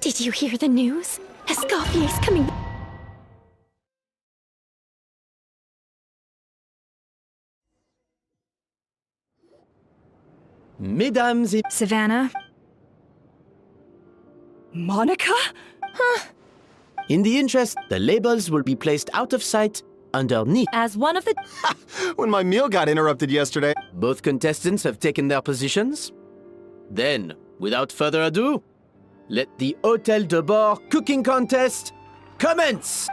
Did you hear the news? Escoffier's coming. Mesdames et... Savannah? Monica? In the interest, the labels will be placed out of sight underneath. As one of the... When my meal got interrupted yesterday. Both contestants have taken their positions. Then, without further ado, let the Hôtel de Bord cooking contest commence!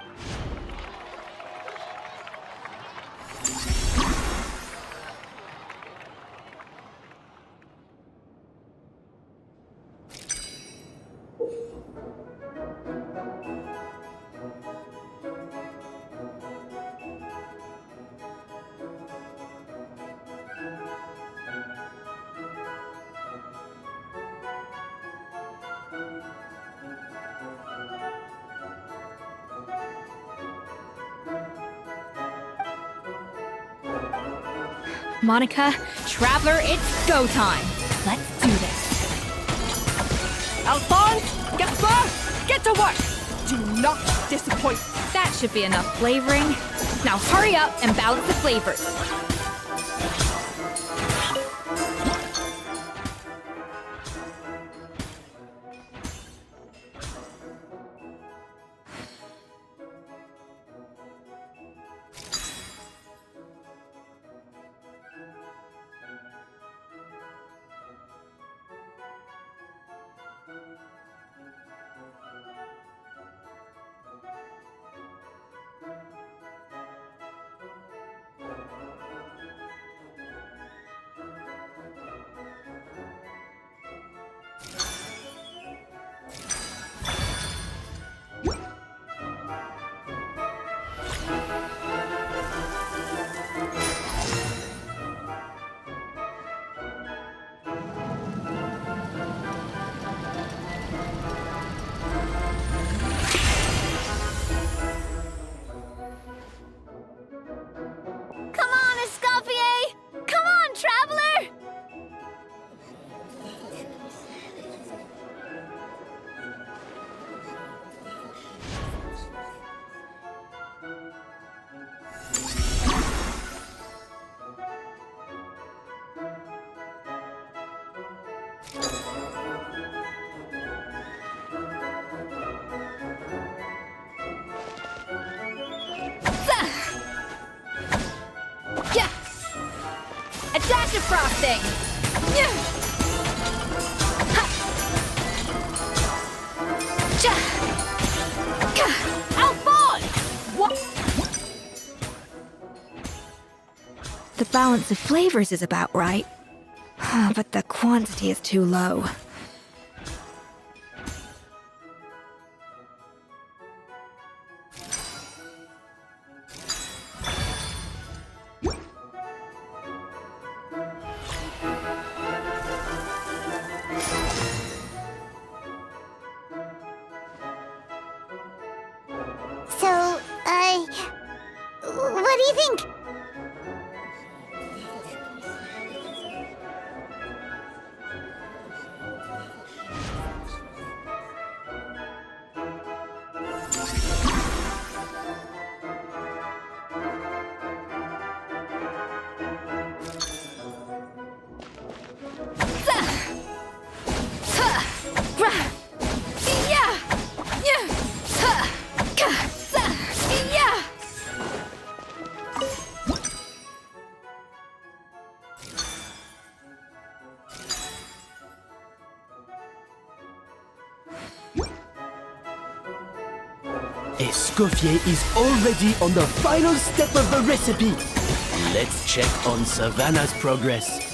Monica, Traveler, it's go time. Let's do this. Alphonse, Gaspar, get to work! Do not disappoint. That should be enough flavoring. Now hurry up and balance the flavors. Come on, Escoffier! Come on, Traveler! Yeah! A dash of frosting! Yeah! Ha! Ja! Ka! Alphonse! What? The balance of flavors is about right. But the quantity is too low. So, what do you think? Escoffier is already on the final step of the recipe. Let's check on Savannah's progress.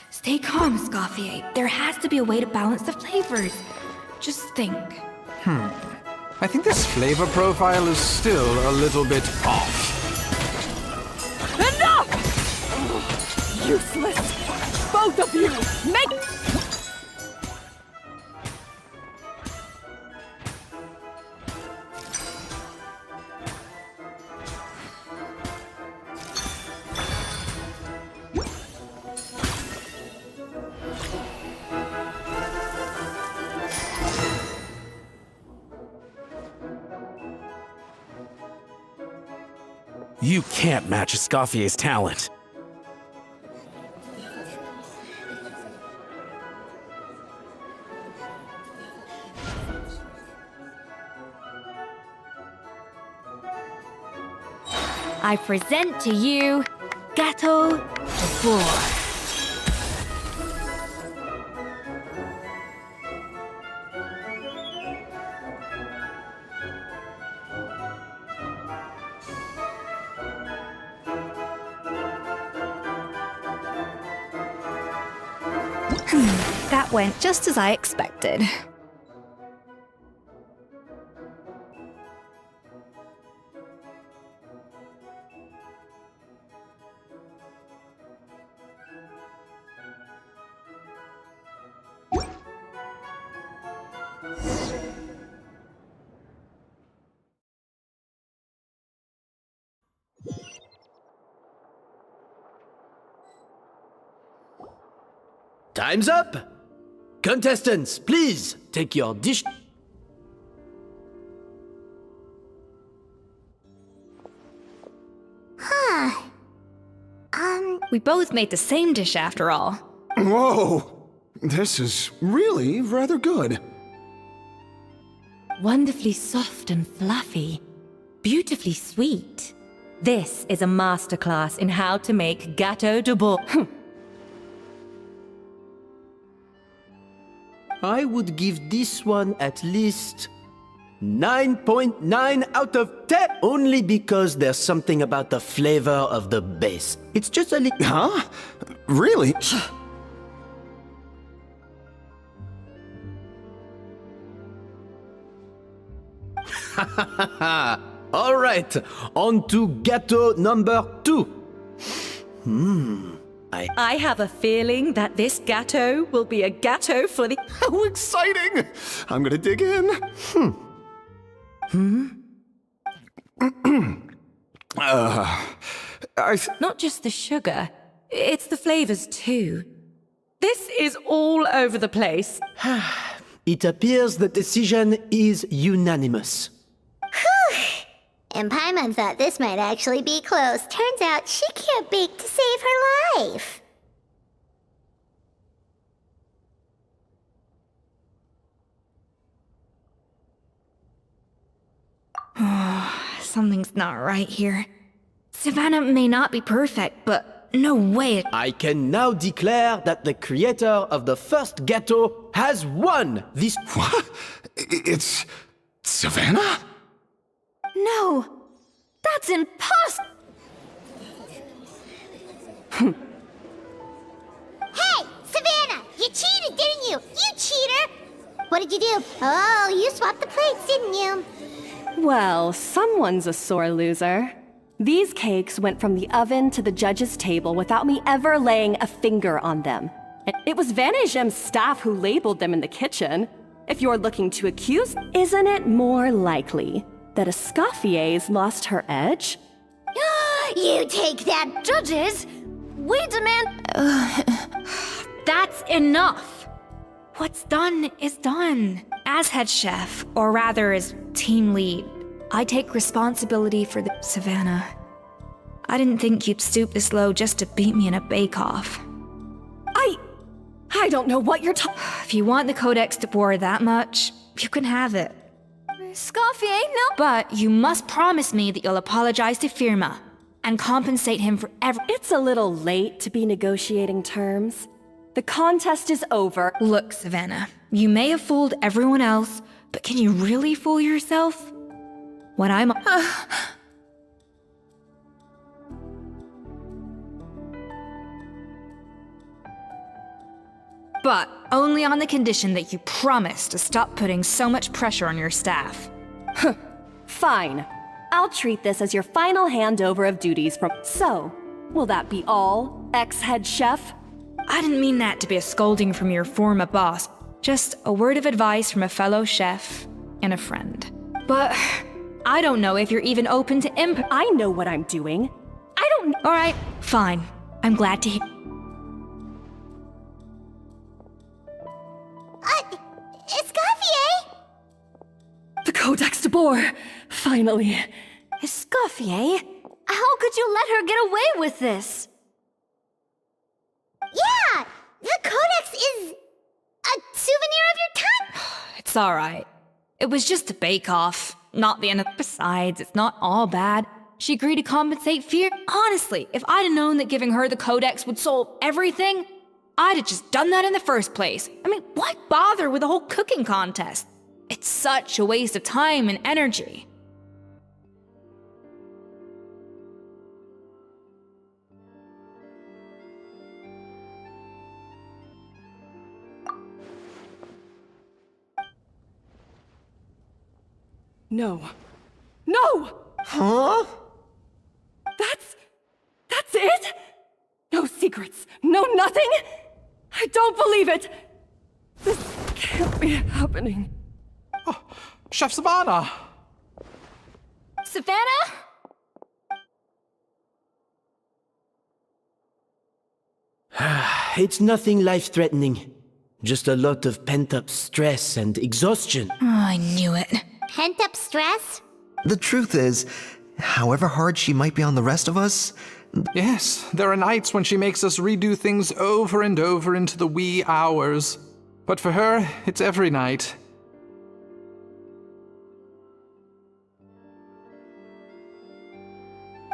Stay calm, Escoffier. There has to be a way to balance the flavors. Just think. think this flavor profile is still a little bit off. Enough! Useless! Both of you! Make... You can't match Escoffier's talent. I present to you Gâteau de Bourg. That went just as I expected. Time's up! Contestants, please take your dish. We both made the same dish after all. Whoa! This is really rather good. Wonderfully soft and fluffy. Beautifully sweet. This is a masterclass in how to make Gâteau de Bourg. I would give this one at least 9.9 out of 10, only because there's something about the flavor of the base. It's just a little... Huh? Really? All right, on to gâteau number 2. I have a feeling that this gâteau will be a gâteau for the... How exciting! I'm gonna dig in. Not just the sugar, it's the flavors too. This is all over the place. It appears the decision is unanimous. And Paimon thought this might actually be close. Turns out she can't bake to save her life. Something's not right here. Savannah may not be perfect, but no way. I can now declare that the creator of the first gâteau has won this... What? It's Savannah? No! That's impossible! Hey, Savannah! You cheated, didn't you? You cheater! What did you do? Oh, you swapped the plates, didn't you? Well, someone's a sore loser. These cakes went from the oven to the judge's table without me ever laying a finger on them. And it was Van Gem's staff who labeled them in the kitchen. If you're looking to accuse, isn't it more likely that Escoffier's lost her edge? You take that, judges! We demand... That's enough! What's done is done. As head chef, or rather as team lead, I take responsibility for the... Savannah, I didn't think you'd stoop this low just to beat me in a bake-off. I don't know what you're talking... If you want the Codex de Boer that much, you can have it. Scoffy, no... But you must promise me that you'll apologize to Firma and compensate him for It's a little late to be negotiating terms. The contest is over. Look, Savannah, you may have fooled everyone else, but can you really fool yourself? When I'm... But only on the condition that you promise to stop putting so much pressure on your staff. Fine. I'll treat this as your final handover of duties from... So, will that be all, ex-head chef? I didn't mean that to be a scolding from your former boss. Just a word of advice from a fellow chef and a friend. But I don't know if you're even open to I know what I'm doing. I don't... All right, fine. I'm glad to hear. Escoffier? The Codex de Boer! Finally. Escoffier? How could you let her get away with this? Yeah! The Codex is a souvenir of your time? It's all right. It was just a bake-off, not the end of... Besides, it's not all bad. She agreed to compensate fear. Honestly, if I'd have known that giving her the Codex would solve everything, I'd have just done that in the first place. I mean, why bother with the whole cooking contest? It's such a waste of time and energy. No. No! Huh? That's it? No secrets, no nothing? I don't believe it! This can't be happening. Chef Savannah! Savannah? It's nothing life-threatening. Just a lot of pent-up stress and exhaustion. Oh, I knew it. Pent-up stress? The truth is, however hard she might be on the rest of us, Yes, there are nights when she makes us redo things over and over into the wee hours. But for her, it's every night.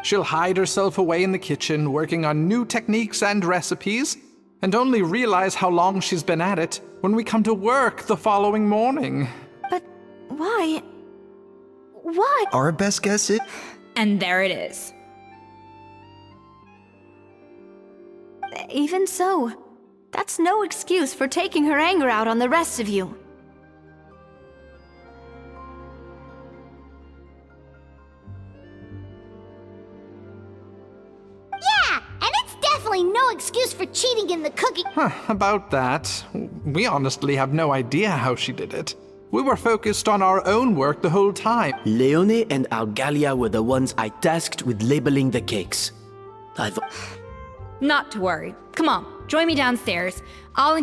She'll hide herself away in the kitchen, working on new techniques and recipes, and only realize how long she's been at it when we come to work the following morning. But why? Why? our best guess is... And there it is. Even so, that's no excuse for taking her anger out on the rest of you. Yeah, and it's definitely no excuse for cheating in the cooking. About that, we honestly have no idea how she did it. We were focused on our own work the whole time. Leone and Algalia were the ones I tasked with labeling the cakes. I've... Not to worry. Come on, join me downstairs. I'll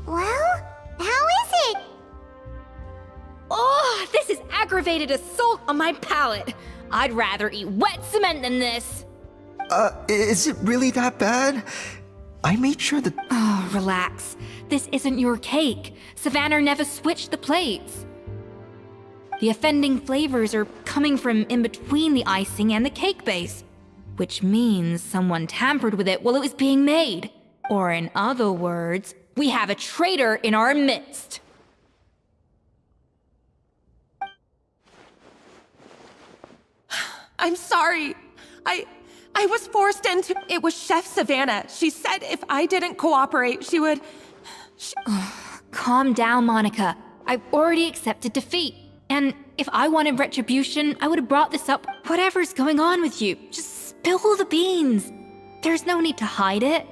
Well, how is it? Oh, this is aggravated assault on my palate. I'd rather eat wet cement than this. Is it really that bad? I made sure that... Oh, relax. This isn't your cake. Savannah never switched the plates. The offending flavors are coming from in between the icing and the cake base, which means someone tampered with it while it was being made. Or in other words, we have a traitor in our midst. I'm sorry. I was forced into... It was Chef Savannah. She said if I didn't cooperate, she would... Calm down, Monica. I've already accepted defeat. And if I wanted retribution, I would have brought this up. Whatever's going on with you, just spill the beans. There's no need to hide it.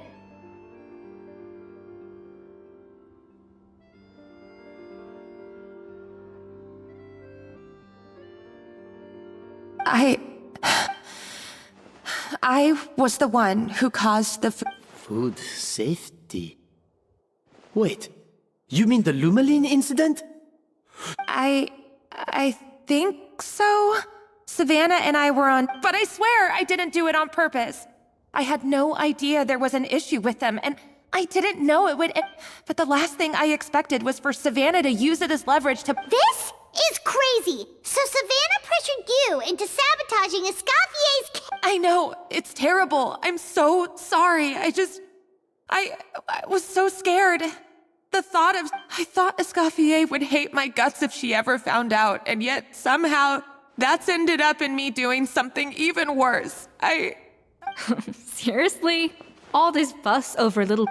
I was the one who caused the... Food safety. Wait, you mean the Lumaline incident? I think so. Savannah and I were on... But I swear I didn't do it on purpose. I had no idea there was an issue with them, and I didn't know it would... But the last thing I expected was for Savannah to use it as leverage to... This is crazy. So Savannah pressured you into sabotaging Escoffier's cake. I know, it's terrible. I'm so sorry. I was so scared. The thought of... I thought Escoffier would hate my guts if she ever found out, and yet somehow That's ended up in me doing something even worse. Seriously? All this fuss over little...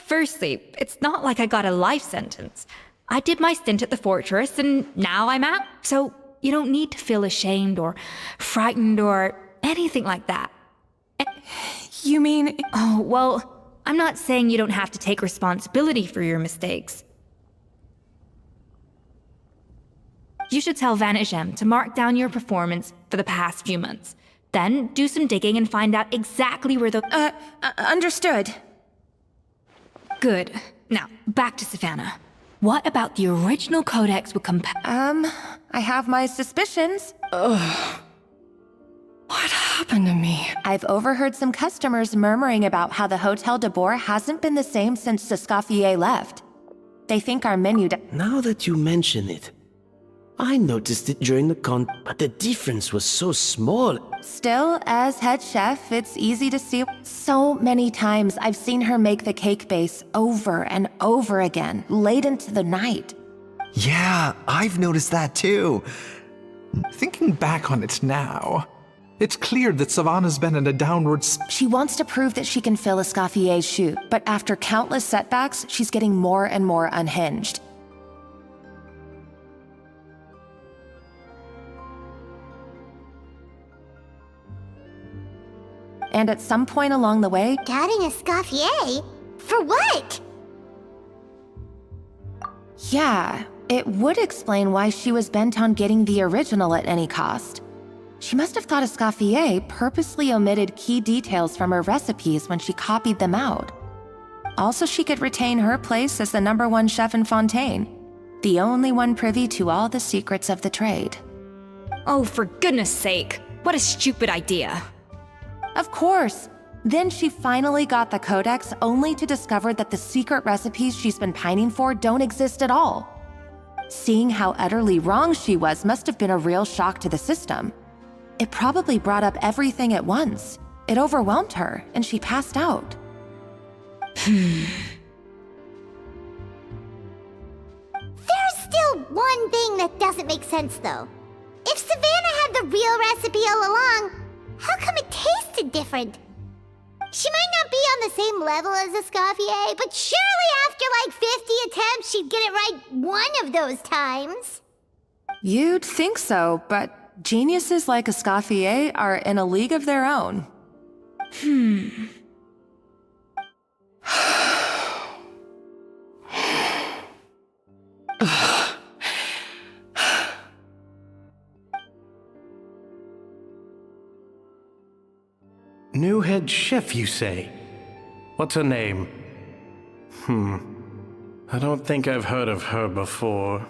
Firstly, it's not like I got a life sentence. I did my stint at the fortress, and now I'm out. So you don't need to feel ashamed or frightened or anything like that. You mean... Oh, well, I'm not saying you don't have to take responsibility for your mistakes. You should tell Vanisham to mark down your performance for the past few months. Then do some digging and find out exactly where the... Understood. Good. Now, back to Savannah. What about the original codex would I have my suspicions. What happened to me? I've overheard some customers murmuring about how the Hotel de Boer hasn't been the same since Escoffier left. They think our menu... Now that you mention it, I noticed it during the but the difference was so small. Still, as head chef, it's easy to see. So many times I've seen her make the cake base over and over again, late into the night. Yeah, I've noticed that too. Thinking back on it now, it's clear that Savannah's been in a downward She wants to prove that she can fill Escoffier's shoe, but after countless setbacks, she's getting more and more unhinged. And at some point along the way... Doubting Escoffier? For what? Yeah, it would explain why she was bent on getting the original at any cost. She must have thought Escoffier purposely omitted key details from her recipes when she copied them out. Also, she could retain her place as the #1 chef in Fontaine, the only one privy to all the secrets of the trade. Oh, for goodness sake. What a stupid idea. Of course. Then she finally got the codex only to discover that the secret recipes she's been pining for don't exist at all. Seeing how utterly wrong she was must have been a real shock to the system. It probably brought up everything at once. It overwhelmed her, and she passed out. There's still one thing that doesn't make sense, though. If Savannah had the real recipe all along, how come it tasted different? She might not be on the same level as Escoffier, but surely after like 50 attempts, she'd get it right one of those times. You'd think so, but geniuses like Escoffier are in a league of their own. New head chef, you say? What's her name? I don't think I've heard of her before.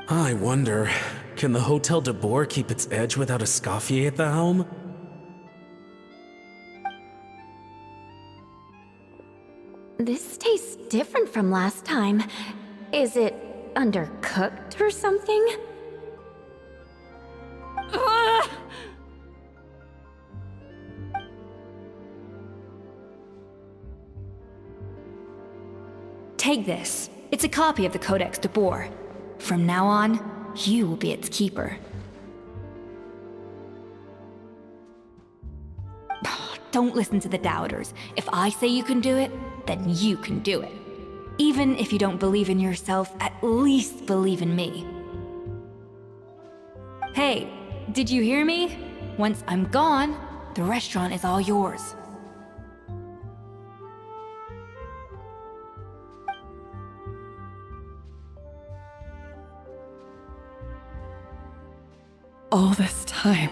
I wonder, can the Hotel de Boer keep its edge without Escoffier at the helm? This tastes different from last time. Is it undercooked or something? Ugh! Take this. It's a copy of the Codex de Boer. From now on, you will be its keeper. Don't listen to the doubters. If I say you can do it, then you can do it. Even if you don't believe in yourself, at least believe in me. Hey, did you hear me? Once I'm gone, the restaurant is all yours. All this time,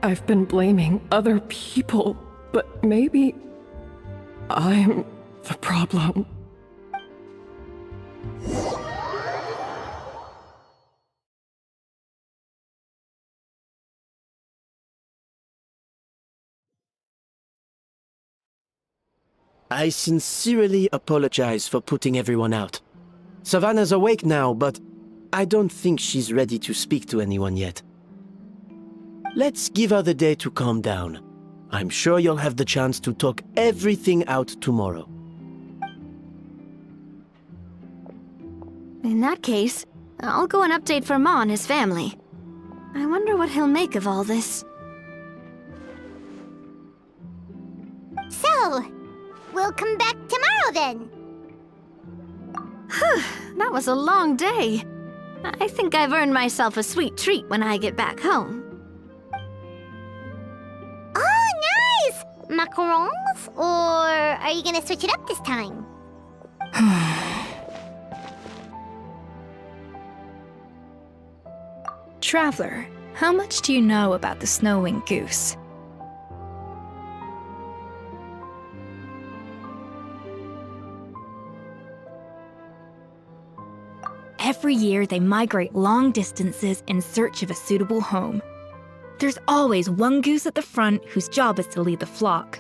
I've been blaming other people, but maybe I'm the problem. I sincerely apologize for putting everyone out. Savannah's awake now, but I don't think she's ready to speak to anyone yet. Let's give her the day to calm down. I'm sure you'll have the chance to talk everything out tomorrow. In that case, I'll go and update for Ma and his family. I wonder what he'll make of all this. So, we'll come back tomorrow then. That was a long day. I think I've earned myself a sweet treat when I get back home. Oh, nice! Macarons? Or are you gonna switch it up this time? Traveler, how much do you know about the snow-winged goose? Every year, they migrate long distances in search of a suitable home. There's always one goose at the front whose job is to lead the flock.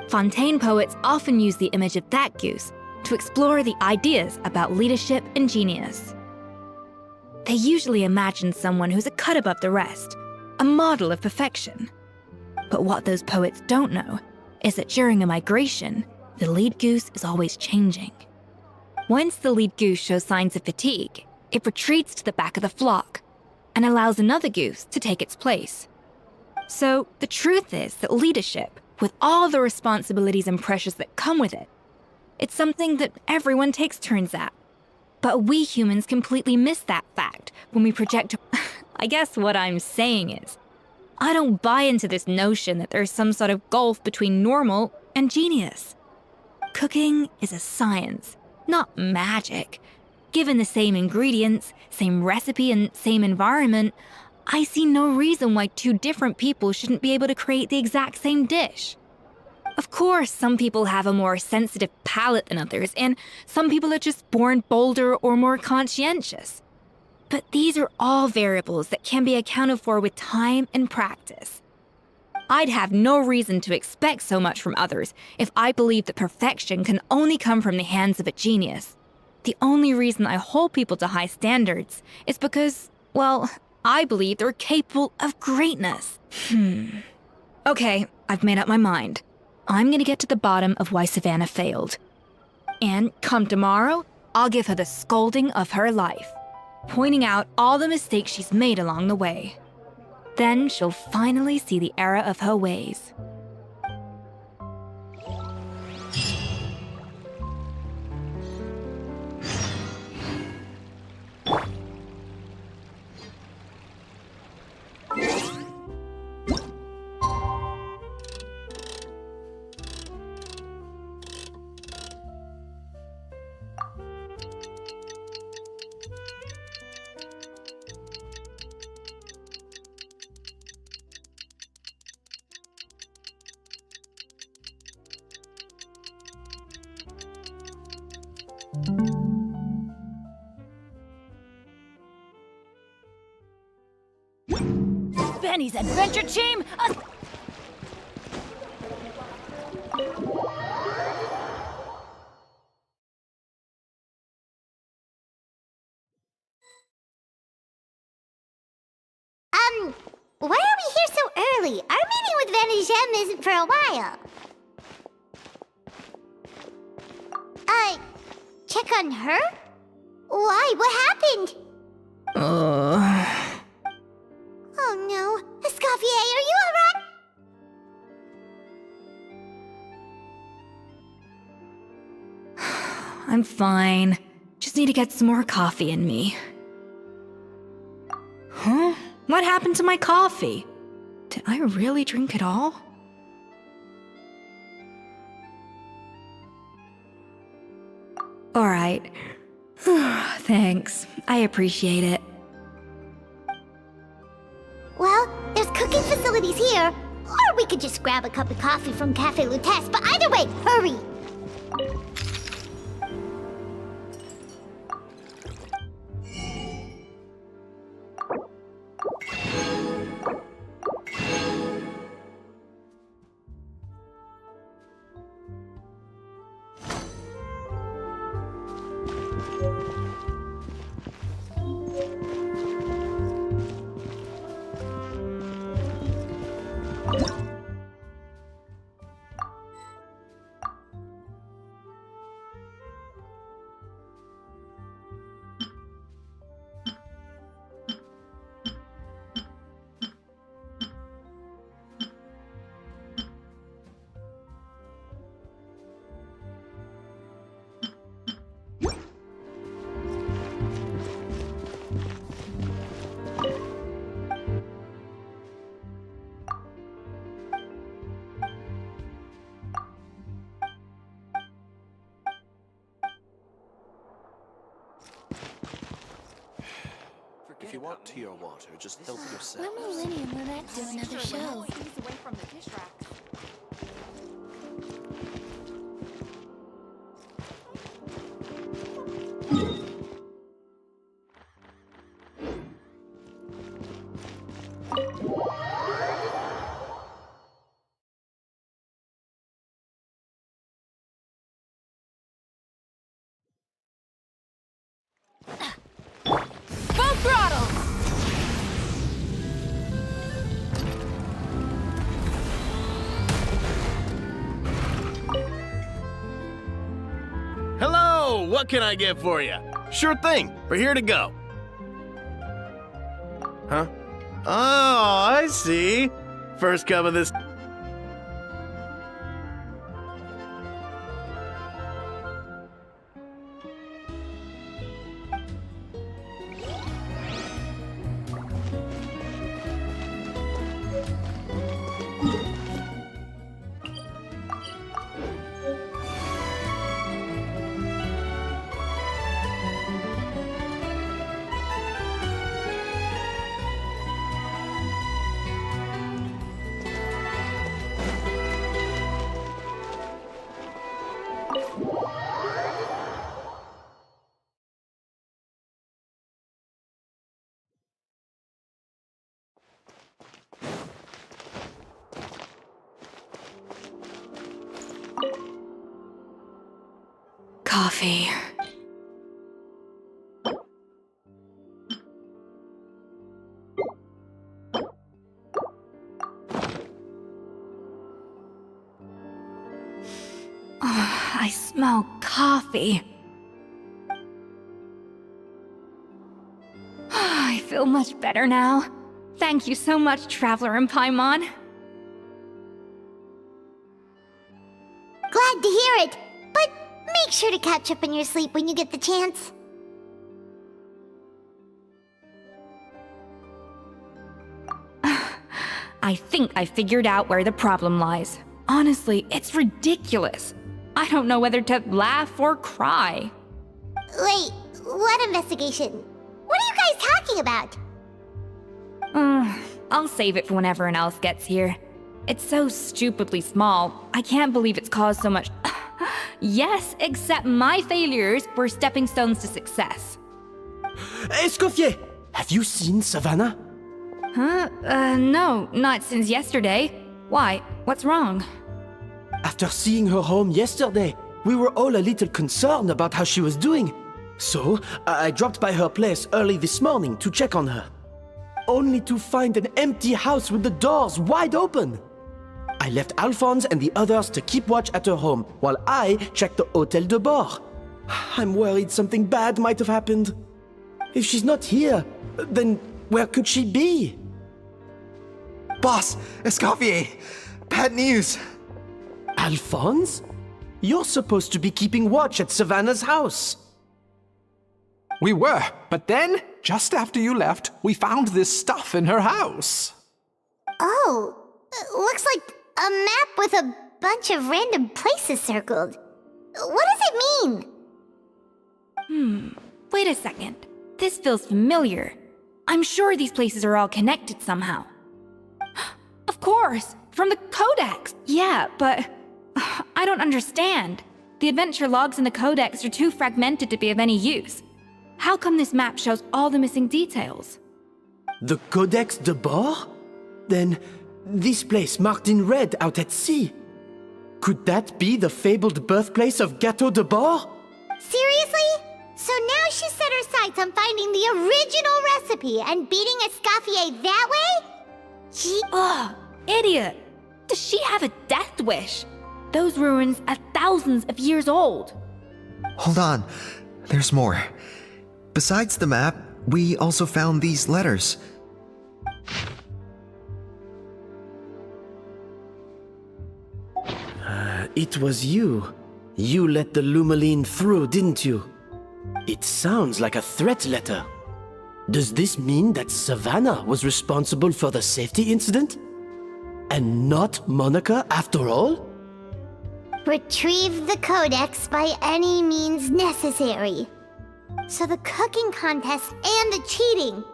Fontaine poets often use the image of that goose to explore the ideas about leadership and genius. They usually imagine someone who's a cut above the rest, a model of perfection. But what those poets don't know is that during a migration, the lead goose is always changing. Once the lead goose shows signs of fatigue, it retreats to the back of the flock and allows another goose to take its place. So the truth is that leadership, with all the responsibilities and pressures that come with it, it's something that everyone takes turns at. But we humans completely miss that fact when we project. I guess what I'm saying is, I don't buy into this notion that there's some sort of gulf between normal and genius. Cooking is a science, not magic. Given the same ingredients, same recipe, and same environment, I see no reason why two different people shouldn't be able to create the exact same dish. Of course, some people have a more sensitive palate than others, and some people are just born bolder or more conscientious. But these are all variables that can be accounted for with time and practice. I'd have no reason to expect so much from others if I believed that perfection can only come from the hands of a genius. The only reason I hold people to high standards is because, well, I believe they're capable of greatness. Okay, I've made up my mind. I'm gonna get to the bottom of why Savannah failed. And come tomorrow, I'll give her the scolding of her life, pointing out all the mistakes she's made along the way. Then she'll finally see the error of her ways. Benny's adventure team! Why are we here so early? Our meeting with Vanigem isn't for a while. Check on her? Why? What happened? Oh no. Escoffier, are you alright? I'm fine. Just need to get some more coffee in me. Huh? What happened to my coffee? Did I really drink it all? Alright. Thanks. I appreciate it. Well, there's cooking facilities here. Or we could just grab a cup of coffee from Cafe Lutece, but either way, hurry! want to your water, just help yourself. When will Winnie and Lynette do another show? Away from the dish racks. Full throttle! Hello! What can I get for you? Sure thing. We're here to go. Huh? Oh, I see. First cup of this. Coffee. I smell coffee. I feel much better now. Thank you so much, Traveler and Paimon. Glad to hear it, but make sure to catch up in your sleep when you get the chance. I think I figured out where the problem lies. Honestly, it's ridiculous. I don't know whether to laugh or cry. Wait, what investigation? What are you guys talking about? I'll save it for when everyone else gets here. It's so stupidly small. I can't believe it's caused so much. Yes, except my failures were stepping stones to success. Escoffier! Have you seen Savannah? Huh? No, not since yesterday. Why? What's wrong? After seeing her home yesterday, we were all a little concerned about how she was doing. So, I dropped by her place early this morning to check on her. Only to find an empty house with the doors wide open. I left Alphonse and the others to keep watch at her home, while I checked the Hôtel de Bord. I'm worried something bad might have happened. If she's not here, then where could she be? Boss, Escoffier, bad news. Alphonse? You're supposed to be keeping watch at Savannah's house. We were, but then, just after you left, we found this stuff in her house. Oh, looks like a map with a bunch of random places circled. What does it mean? Wait a second. This feels familiar. I'm sure these places are all connected somehow. Of course, from the Codex. Yeah, but I don't understand. The adventure logs in the Codex are too fragmented to be of any use. How come this map shows all the missing details? The Codex de Bord? Then, this place marked in red out at sea. Could that be the fabled birthplace of Gâteau de Bord? Seriously? So now she set her sights on finding the original recipe and beating Escoffier that way? Ugh, idiot! Does she have a death wish? Those ruins are thousands of years old. Hold on, there's more. Besides the map, we also found these letters. It was you. You let the Lumaline through, didn't you? It sounds like a threat letter. Does this mean that Savannah was responsible for the safety incident? And not Monica after all? Retrieve the Codex by any means necessary. So the cooking contest and the cheating.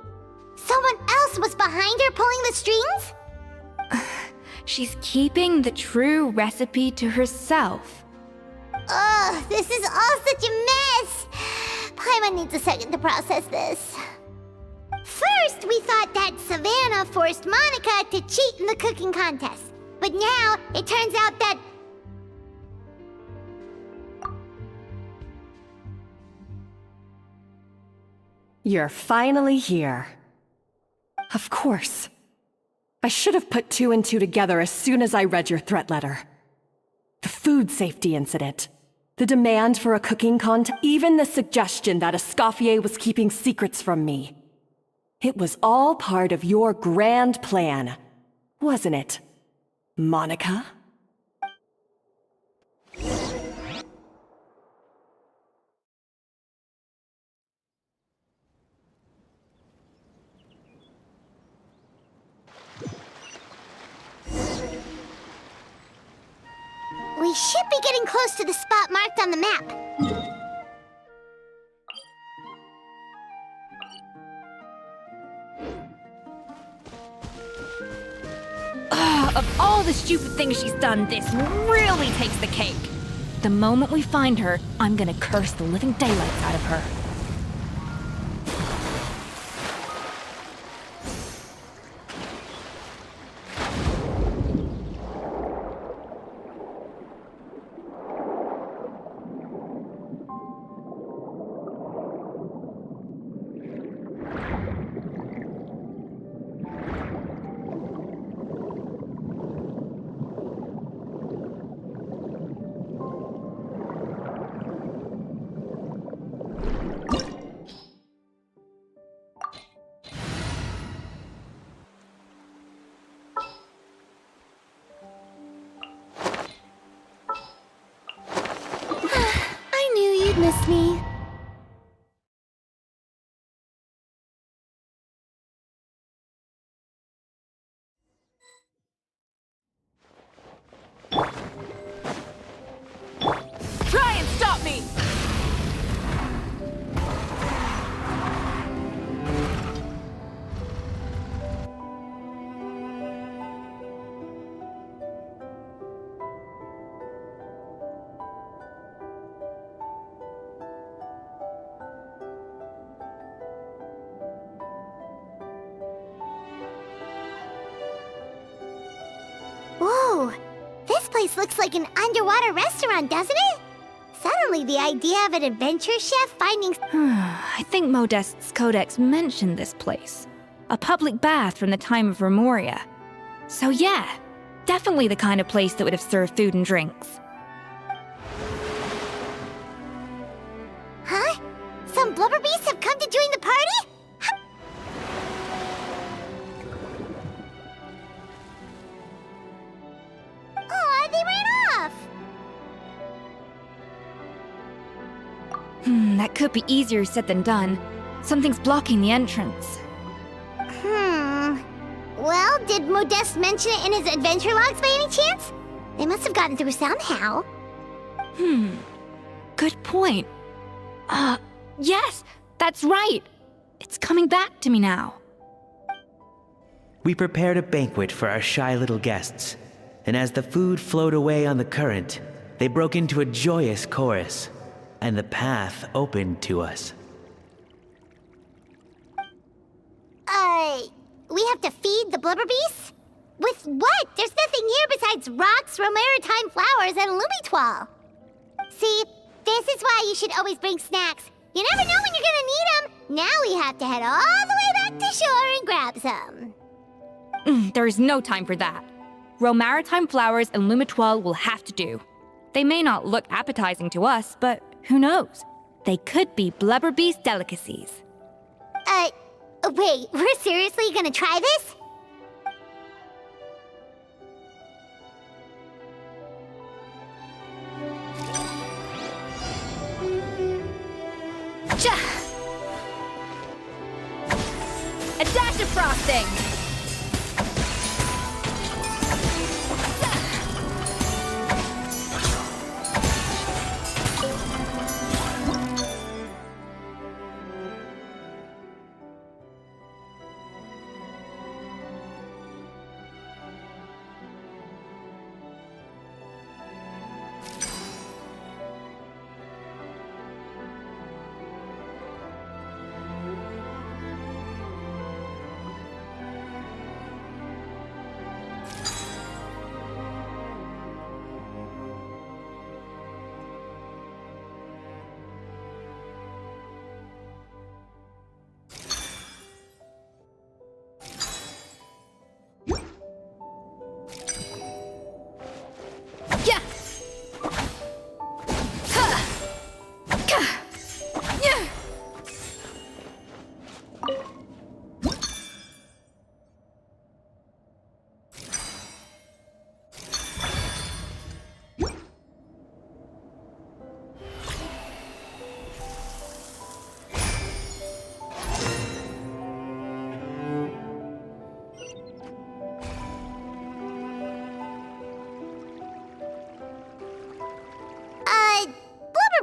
Someone else was behind her pulling the strings? She's keeping the true recipe to herself. Ugh, this is all such a mess. Paimon needs a second to process this. First, we thought that Savannah forced Monica to cheat in the cooking contest. But now, it turns out that... You're finally here. Of course. I should have put two and two together as soon as I read your threat letter. The food safety incident, the demand for a cooking contest, even the suggestion that Escoffier was keeping secrets from me. It was all part of your grand plan, wasn't it, Monica? We should be getting close to the spot marked on the map. Of all the stupid things she's done, this really takes the cake. The moment we find her, I'm gonna curse the living daylights out of her. I knew you'd miss me. Try and stop me! Whoa, this place looks like an underwater restaurant, doesn't it? Suddenly the idea of an adventure chef finding... I think Modest's codex mentioned this place. A public bath from the time of Remoria. So yeah, definitely the kind of place that would have served food and drinks. Huh? Some blubber beasts have come to join the party? Aw, they ran off! That could be easier said than done. Something's blocking the entrance. Well, did Modeste mention it in his adventure logs by any chance? They must have gotten through somehow. Good point. Yes, that's right. It's coming back to me now. We prepared a banquet for our shy little guests, and as the food flowed away on the current, they broke into a joyous chorus, and the path opened to us. We have to feed the blubber beasts? With what? There's nothing here besides rocks, romaritime flowers, and lumitoile. See, this is why you should always bring snacks. You never know when you're gonna need them. Now we have to head all the way back to shore and grab some. There is no time for that. Romaritime flowers and lumitoile will have to do. They may not look appetizing to us, but who knows? They could be blubber beast delicacies. Wait, we're seriously gonna try this? A dash of frosting!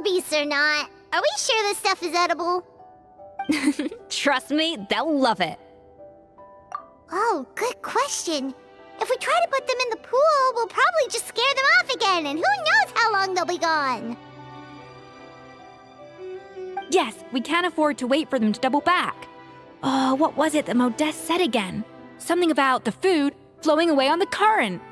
beasts or not, are we sure this stuff is edible? Trust me, they'll love it. Oh, good question. If we try to put them in the pool, we'll probably just scare them off again, and who knows how long they'll be gone. Yes, we can't afford to wait for them to double back. Oh, what was it that Modeste said again? Something about the food flowing away on the current.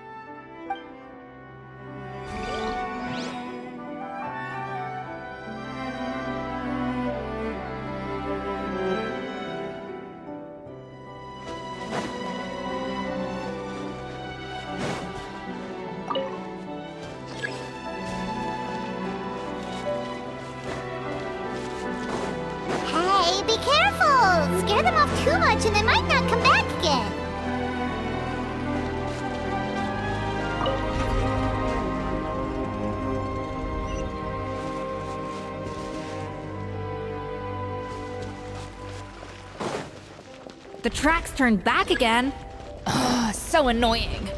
Hey, be careful! Scare them off too much and they might not come back again. The tracks turned back again. Ugh, so annoying.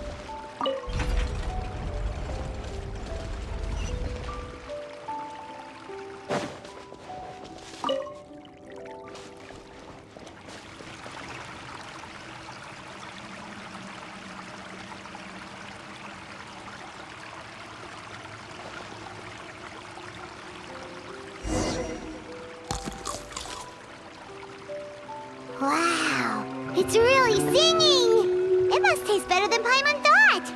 Wow, it's really singing! It must taste better than Paimon thought!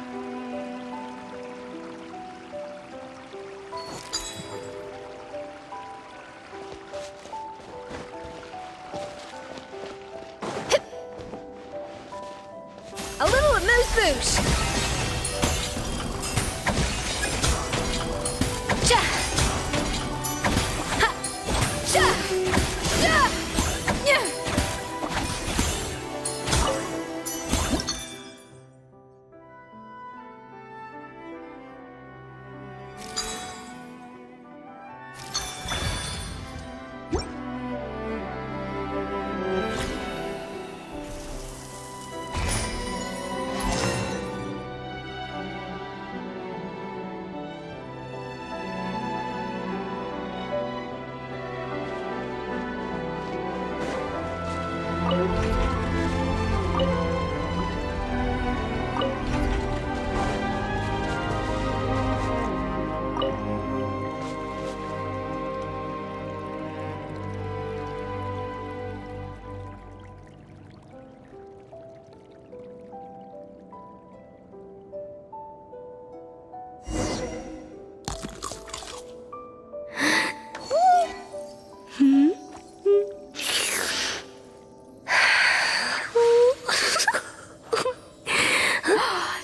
A little amuse-bouche. Ja! Ha! Ja! Ja! Yeah!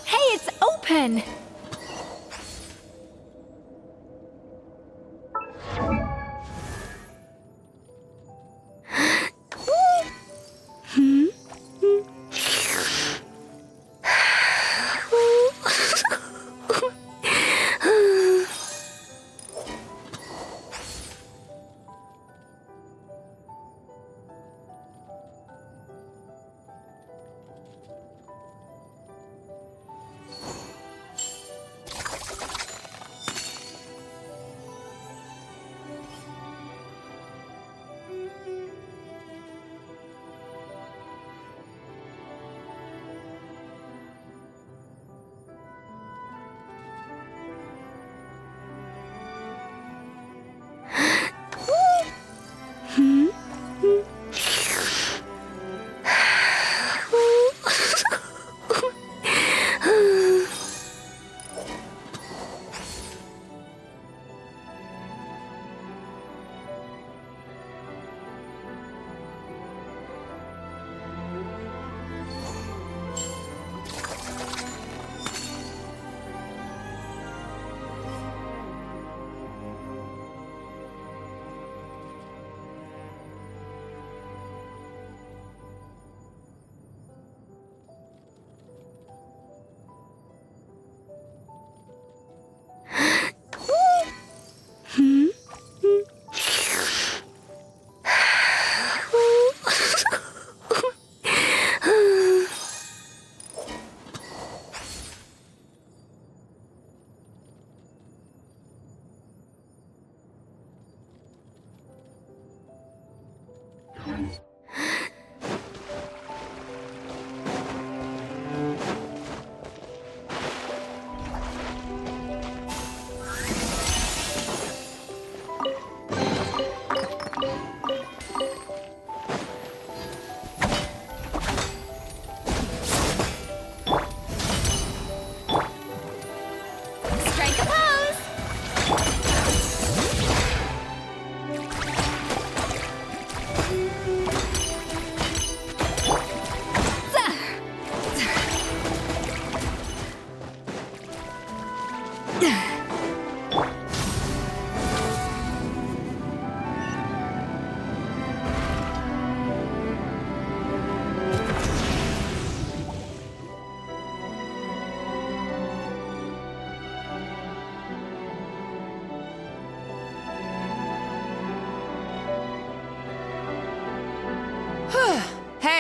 Hey, it's open!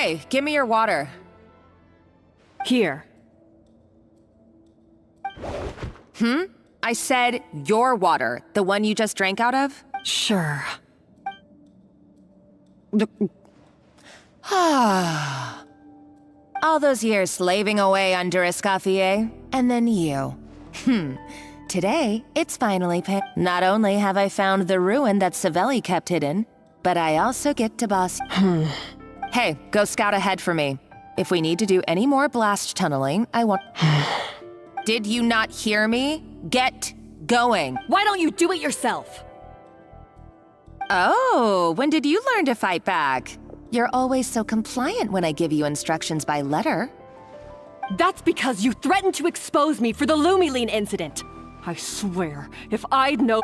Hey, give me your water. Here. I said your water, the one you just drank out of? Sure. All those years slaving away under Escoffier, and then you. Today, it's finally Not only have I found the ruin that Savelli kept hidden, but I also get to boss. Hey, go scout ahead for me. If we need to do any more blast tunneling, I want. Did you not hear me? Get going. Why don't you do it yourself? Oh, when did you learn to fight back? You're always so compliant when I give you instructions by letter. That's because you threatened to expose me for the Lumiline incident. I swear, if I'd known.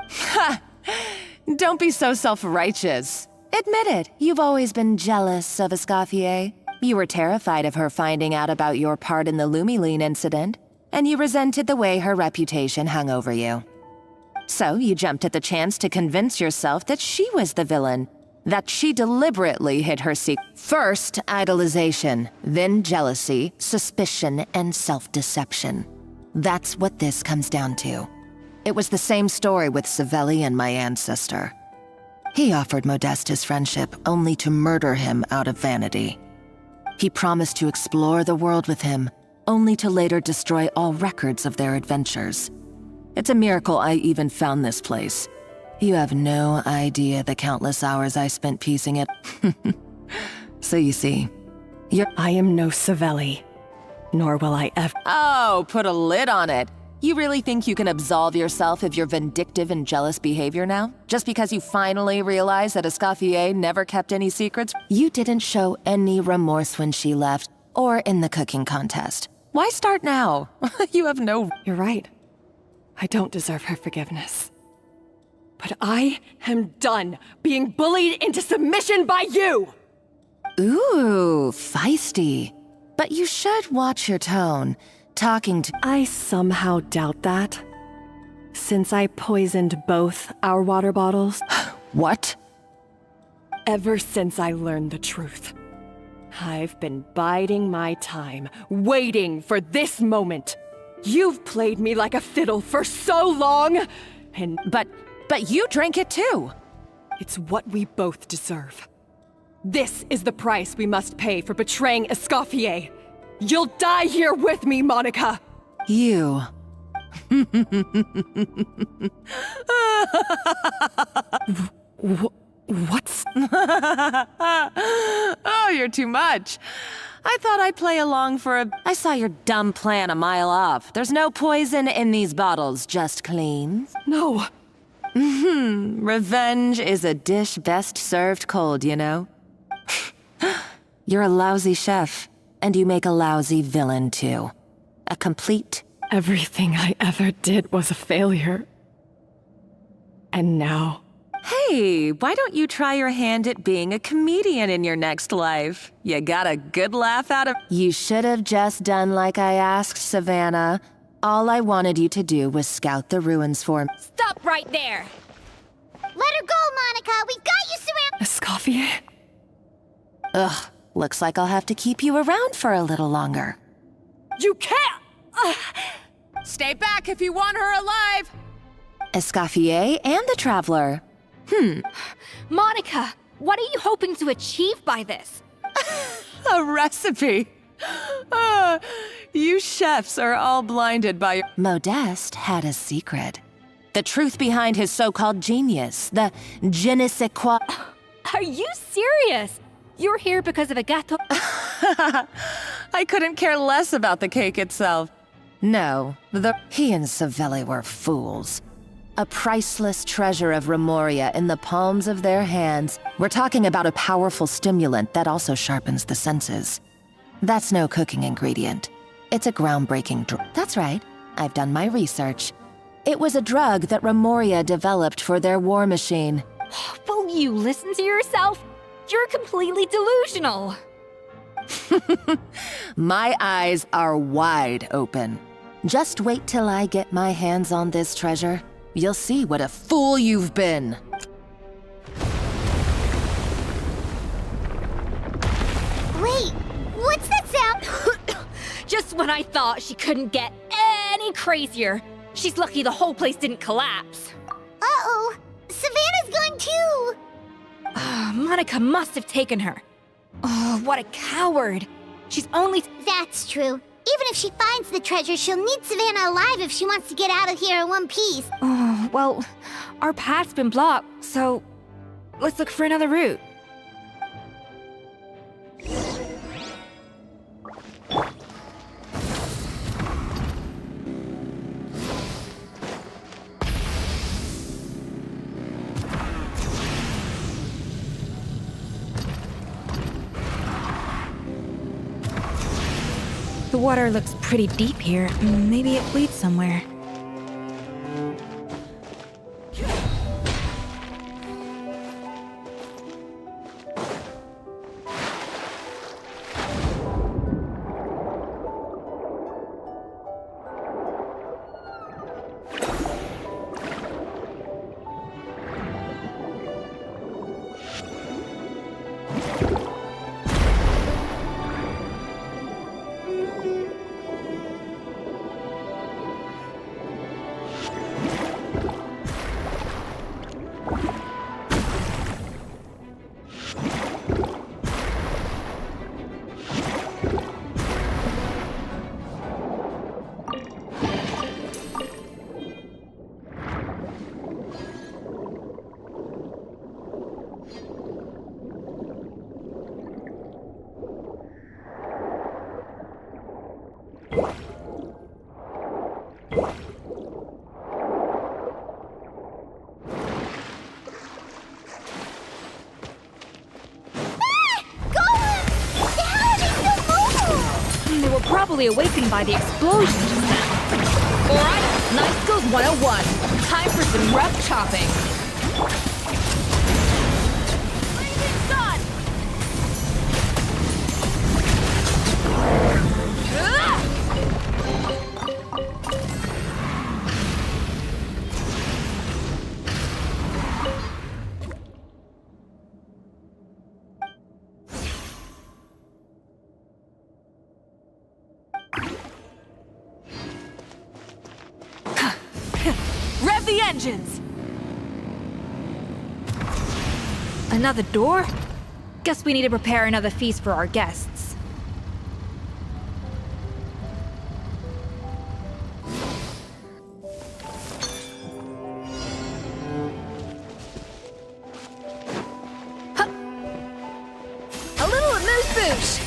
Don't be so self-righteous. Admit it, you've always been jealous of Escoffier. You were terrified of her finding out about your part in the Lumiline incident, and you resented the way her reputation hung over you. So you jumped at the chance to convince yourself that she was the villain, that she deliberately hid her secret. First, idolization, then jealousy, suspicion, and self-deception. That's what this comes down to. It was the same story with Savelli and my ancestor. He offered Modeste his friendship only to murder him out of vanity. He promised to explore the world with him, only to later destroy all records of their adventures. It's a miracle I even found this place. You have no idea the countless hours I spent piecing it. So you see, I am no Savelli, nor will I ever. Oh, put a lid on it. You really think you can absolve yourself of your vindictive and jealous behavior now? Just because you finally realized that Escoffier never kept any secrets? You didn't show any remorse when she left, or in the cooking contest. Why start now? You have no... You're right. I don't deserve her forgiveness. But I am done being bullied into submission by you! Ooh, feisty. But you should watch your tone. Talking to... I somehow doubt that. Since I poisoned both our water bottles. What? Ever since I learned the truth. I've been biding my time, waiting for this moment. You've played me like a fiddle for so long, and... But you drank it too! It's what we both deserve. This is the price we must pay for betraying Escoffier. You'll die here with me, Monica! You... What's... Oh, you're too much. I thought I'd play along for a... I saw your dumb plan a mile off. There's no poison in these bottles, just clean. No. Revenge is a dish best served cold, you know? You're a lousy chef, and you make a lousy villain, too. A complete... Everything I ever did was a failure. And now... Hey, why don't you try your hand at being a comedian in your next life? You got a good laugh out of... You should have just done like I asked, Savannah. All I wanted you to do was scout the ruins for me. Stop right there! Let her go, Monica! We've got you surrounded! Escoffier? Ugh, looks like I'll have to keep you around for a little longer. You can't! Stay back if you want her alive! Escoffier and the Traveler. Monica, what are you hoping to achieve by this? A recipe! You chefs are all blinded by... Modeste had a secret. The truth behind his so-called genius. The je ne sais quoi... Are you serious? You're here because of a gâteau? I couldn't care less about the cake itself. No, he and Savelli were fools. A priceless treasure of Remoria in the palms of their hands. We're talking about a powerful stimulant that also sharpens the senses. That's no cooking ingredient. It's a groundbreaking drug. That's right. I've done my research. It was a drug that Remoria developed for their war machine. Will you listen to yourself? You're completely delusional. My eyes are wide open. Just wait till I get my hands on this treasure. You'll see what a fool you've been. Wait, Just when I thought she couldn't get any crazier. She's lucky the whole place didn't collapse. Uh-oh! Savannah's going too! Monica must have taken her. Oh, what a coward. She's only... That's true. Even if she finds the treasure, she'll need Savannah alive if she wants to get out of here in one piece. Oh, well, our path's been blocked, so let's look for another route. The water looks pretty deep here. Maybe it leads somewhere. They were probably awakened by the explosion just now. Alright, Knife Skills 101. Time for some rough chopping. Blazing Sun! Rev the engines! Another door? Guess we need to prepare another feast for our guests. Huh. A little amuse-bouche!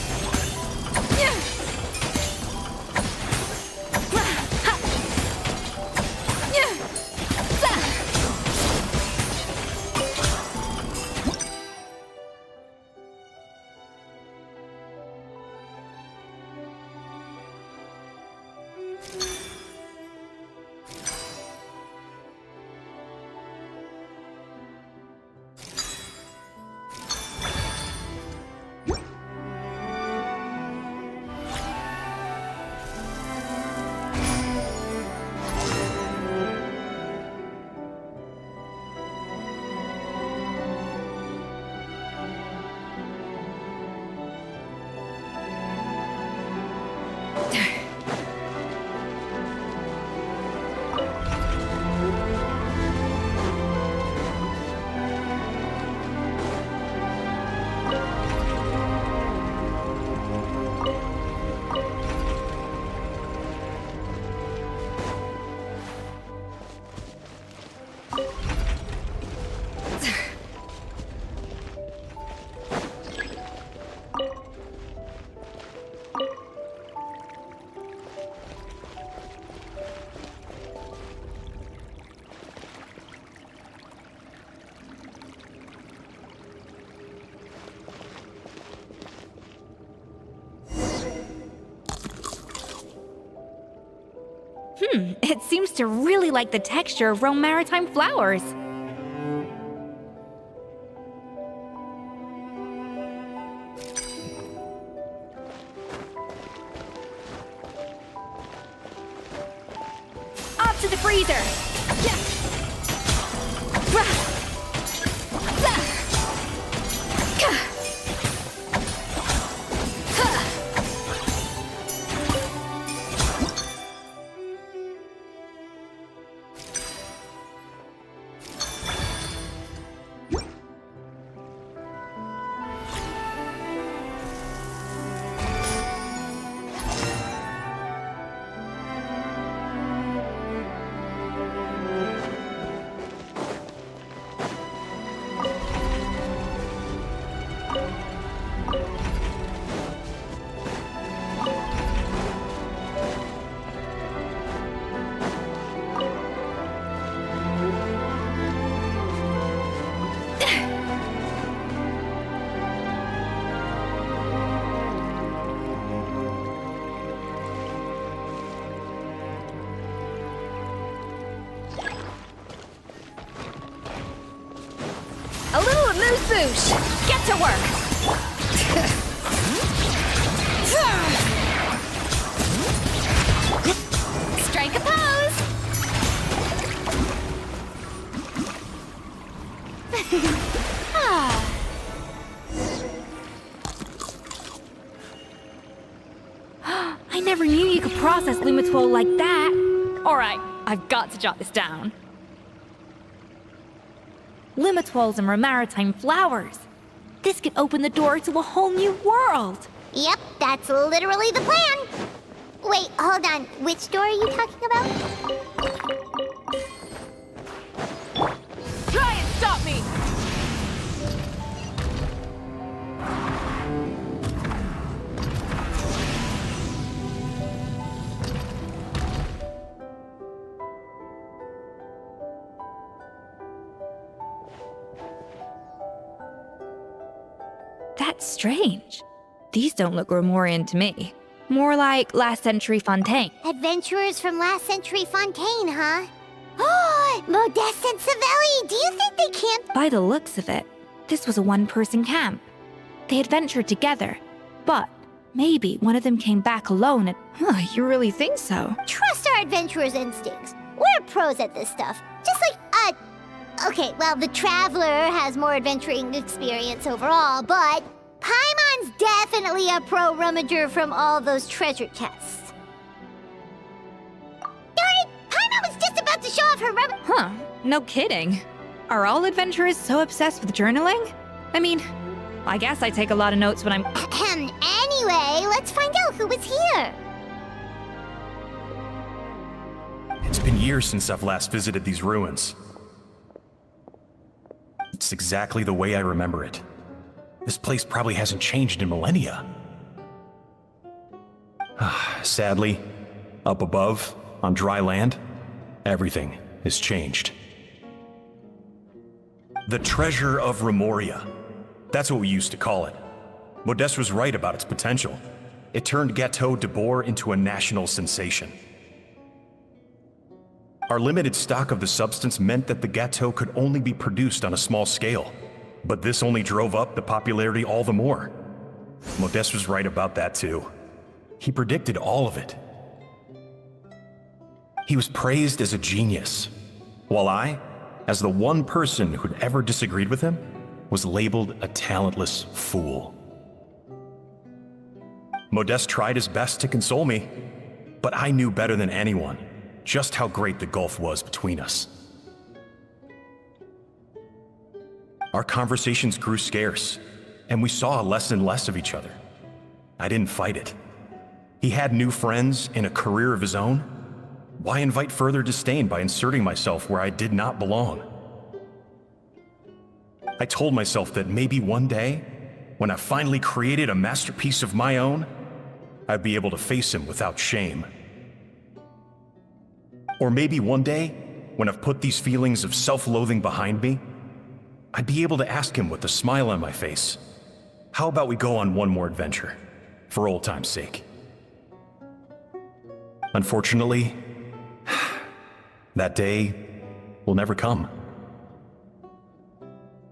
It seems to really like the texture of Rome maritime flowers. Up to the freezer! Swoosh! Get to work! Strike a pose! I never knew you could process Lumitwol like that. Alright, I've got to jot this down. Lumitwols and maritime flowers. This could open the door to a whole new world. Yep, that's literally the plan. Wait, hold on. Which door are you talking about? Try and stop me! That's strange. These don't look Grimoirian to me. More like last century Fontaine. Adventurers from last century Fontaine, huh? Oh, Modeste and Savelli, do you think they camped? By the looks of it, this was a one-person camp. They adventured together, but maybe one of them came back alone and... you really think so? Trust our adventurers' instincts. We're pros at this stuff. Just like, okay, well, the Traveler has more adventuring experience overall, but Paimon's definitely a pro rummager from all those treasure chests. Darn it! Paimon was just about to show off her No kidding. Are all adventurers so obsessed with journaling? I mean, I guess I take a lot of notes when I'm... Anyway, let's find out who was here. It's been years since I've last visited these ruins. It's exactly the way I remember it. This place probably hasn't changed in millennia. Sadly, up above, on dry land, everything has changed. The treasure of Remoria. That's what we used to call it. Modeste was right about its potential. It turned Gâteau de Bourg into a national sensation. Our limited stock of the substance meant that the gâteau could only be produced on a small scale. But this only drove up the popularity all the more. Modeste was right about that too. He predicted all of it. He was praised as a genius, while I, as the one person who'd ever disagreed with him, was labeled a talentless fool. Modeste tried his best to console me, but I knew better than anyone just how great the gulf was between us. Our conversations grew scarce, and we saw less and less of each other. I didn't fight it. He had new friends and a career of his own. Why invite further disdain by inserting myself where I did not belong? I told myself that maybe one day, when I finally created a masterpiece of my own, I'd be able to face him without shame. Or maybe one day, when I've put these feelings of self-loathing behind me, I'd be able to ask him with a smile on my face, how about we go on one more adventure, for old time's sake? Unfortunately, that day will never come.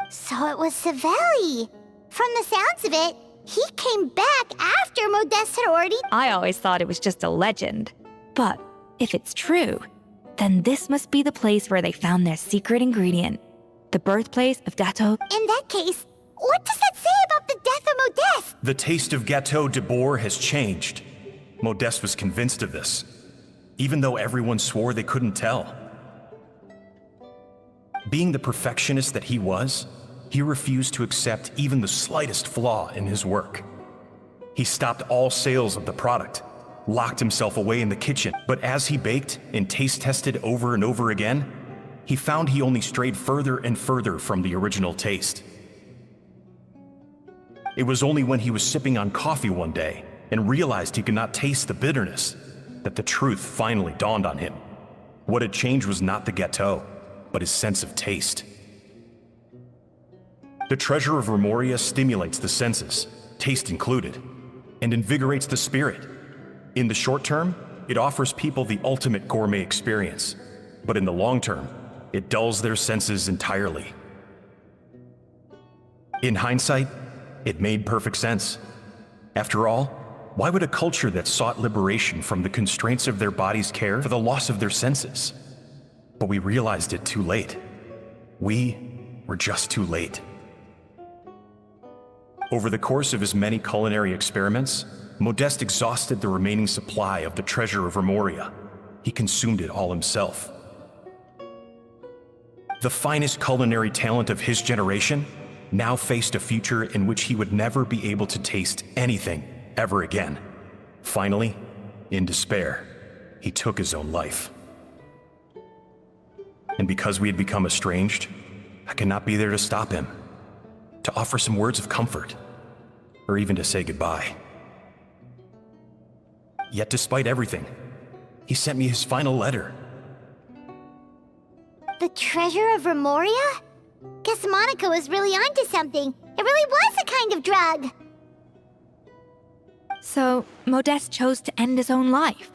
So it was Savelli. From the sounds of it, he came back after Modeste had already... I always thought it was just a legend. But if it's true, then this must be the place where they found their secret ingredient. The birthplace of Gâteau. In that case, what does that say about the death of Modeste? The taste of Gâteau de Bourg has changed. Modeste was convinced of this, even though everyone swore they couldn't tell. Being the perfectionist that he was, he refused to accept even the slightest flaw in his work. He stopped all sales of the product, locked himself away in the kitchen, but as he baked and taste tested over and over again, he found he only strayed further and further from the original taste. It was only when he was sipping on coffee one day and realized he could not taste the bitterness that the truth finally dawned on him. What had changed was not the gâteau, but his sense of taste. The treasure of Remoria stimulates the senses, taste included, and invigorates the spirit. In the short term, it offers people the ultimate gourmet experience, but in the long term, it dulls their senses entirely. In hindsight, it made perfect sense. After all, why would a culture that sought liberation from the constraints of their bodies care for the loss of their senses? But we realized it too late. We were just too late. Over the course of his many culinary experiments, Modeste exhausted the remaining supply of the treasure of Remoria. He consumed it all himself. The finest culinary talent of his generation now faced a future in which he would never be able to taste anything ever again. Finally, in despair, he took his own life. And because we had become estranged, I could not be there to stop him, to offer some words of comfort, or even to say goodbye. Yet despite everything, he sent me his final letter. The treasure of Remoria? Guess Monica was really onto something. It really was a kind of drug. So, Modeste chose to end his own life.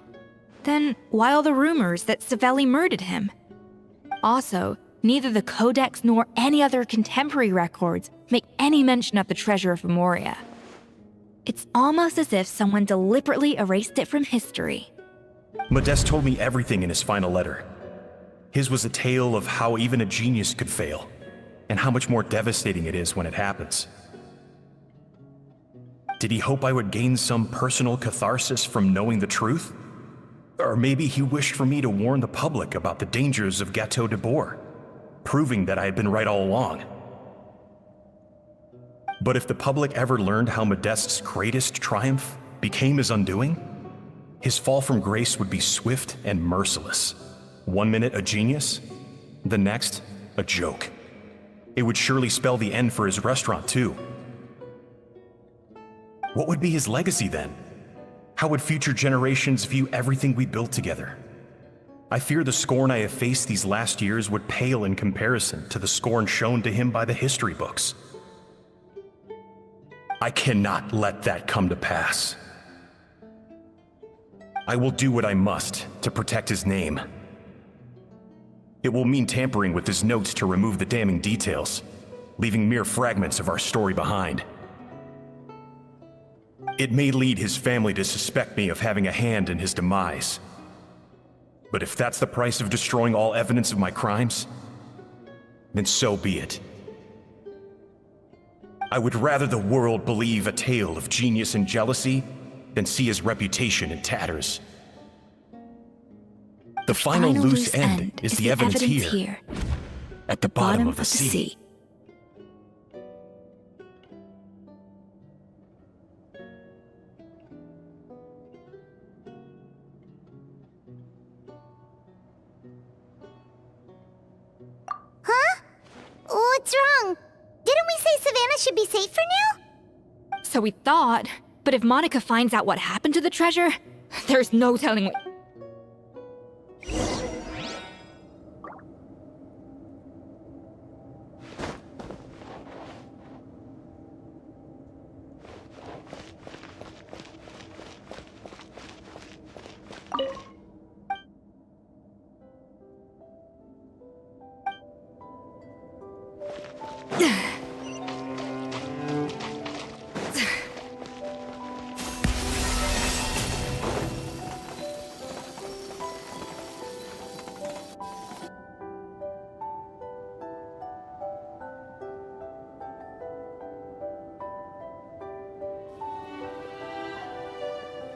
Then, why all the rumors that Savelli murdered him? Also, neither the Codex nor any other contemporary records make any mention of the treasure of Remoria. It's almost as if someone deliberately erased it from history. Modeste told me everything in his final letter. His was a tale of how even a genius could fail, and how much more devastating it is when it happens. Did he hope I would gain some personal catharsis from knowing the truth? Or maybe he wished for me to warn the public about the dangers of Gâteau de Bourg, proving that I had been right all along. But if the public ever learned how Modeste's greatest triumph became his undoing, his fall from grace would be swift and merciless. 1 minute a genius, the next a joke. It would surely spell the end for his restaurant too. What would be his legacy then? How would future generations view everything we built together? I fear the scorn I have faced these last years would pale in comparison to the scorn shown to him by the history books. I cannot let that come to pass. I will do what I must to protect his name. It will mean tampering with his notes to remove the damning details, leaving mere fragments of our story behind. It may lead his family to suspect me of having a hand in his demise. But if that's the price of destroying all evidence of my crimes, then so be it. I would rather the world believe a tale of genius and jealousy than see his reputation in tatters. The final loose end is the evidence here, at the bottom of the sea. Huh? What's wrong? Didn't we say Savannah should be safe for now? So we thought, but if Monica finds out what happened to the treasure, there's no telling what...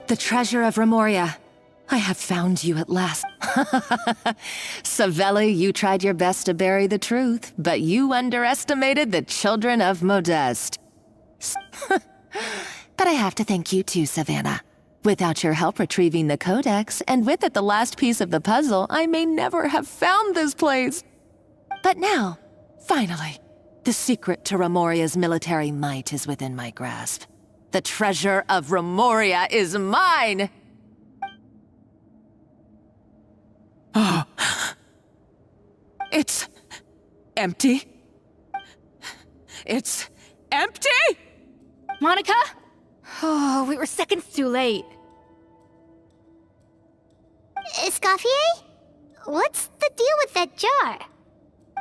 The treasure of Remoria. I have found you at last. Savelli, you tried your best to bury the truth, but you underestimated the children of Modeste. But I have to thank you too, Savannah. Without your help retrieving the Codex, and with it the last piece of the puzzle, I may never have found this place. But now, finally, the secret to Remoria's military might is within my grasp. The treasure of Remoria is mine! Oh. It's empty. It's empty? Monica? Oh, we were seconds too late. Escoffier? What's the deal with that jar?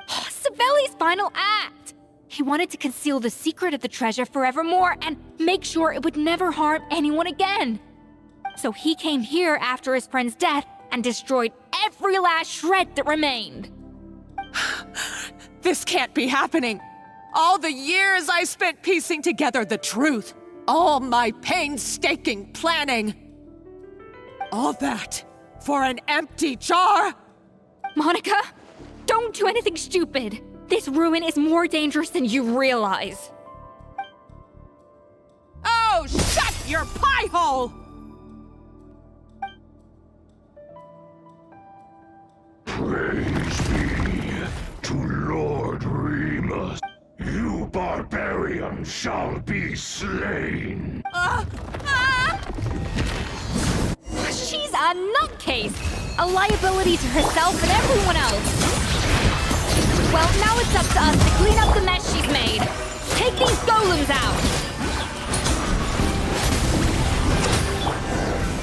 Savelli's final act! He wanted to conceal the secret of the treasure forevermore and make sure it would never harm anyone again. So he came here after his friend's death and destroyed every last shred that remained. This can't be happening. All the years I spent piecing together the truth. All my painstaking planning. All that for an empty jar? Monica, don't do anything stupid. This ruin is more dangerous than you realize. Oh, shut your pie hole! Praise be to Lord Remus. You barbarian shall be slain. She's a nutcase, a liability to herself and everyone else. Well, now it's up to us to clean up the mess she's made. Take these golems out.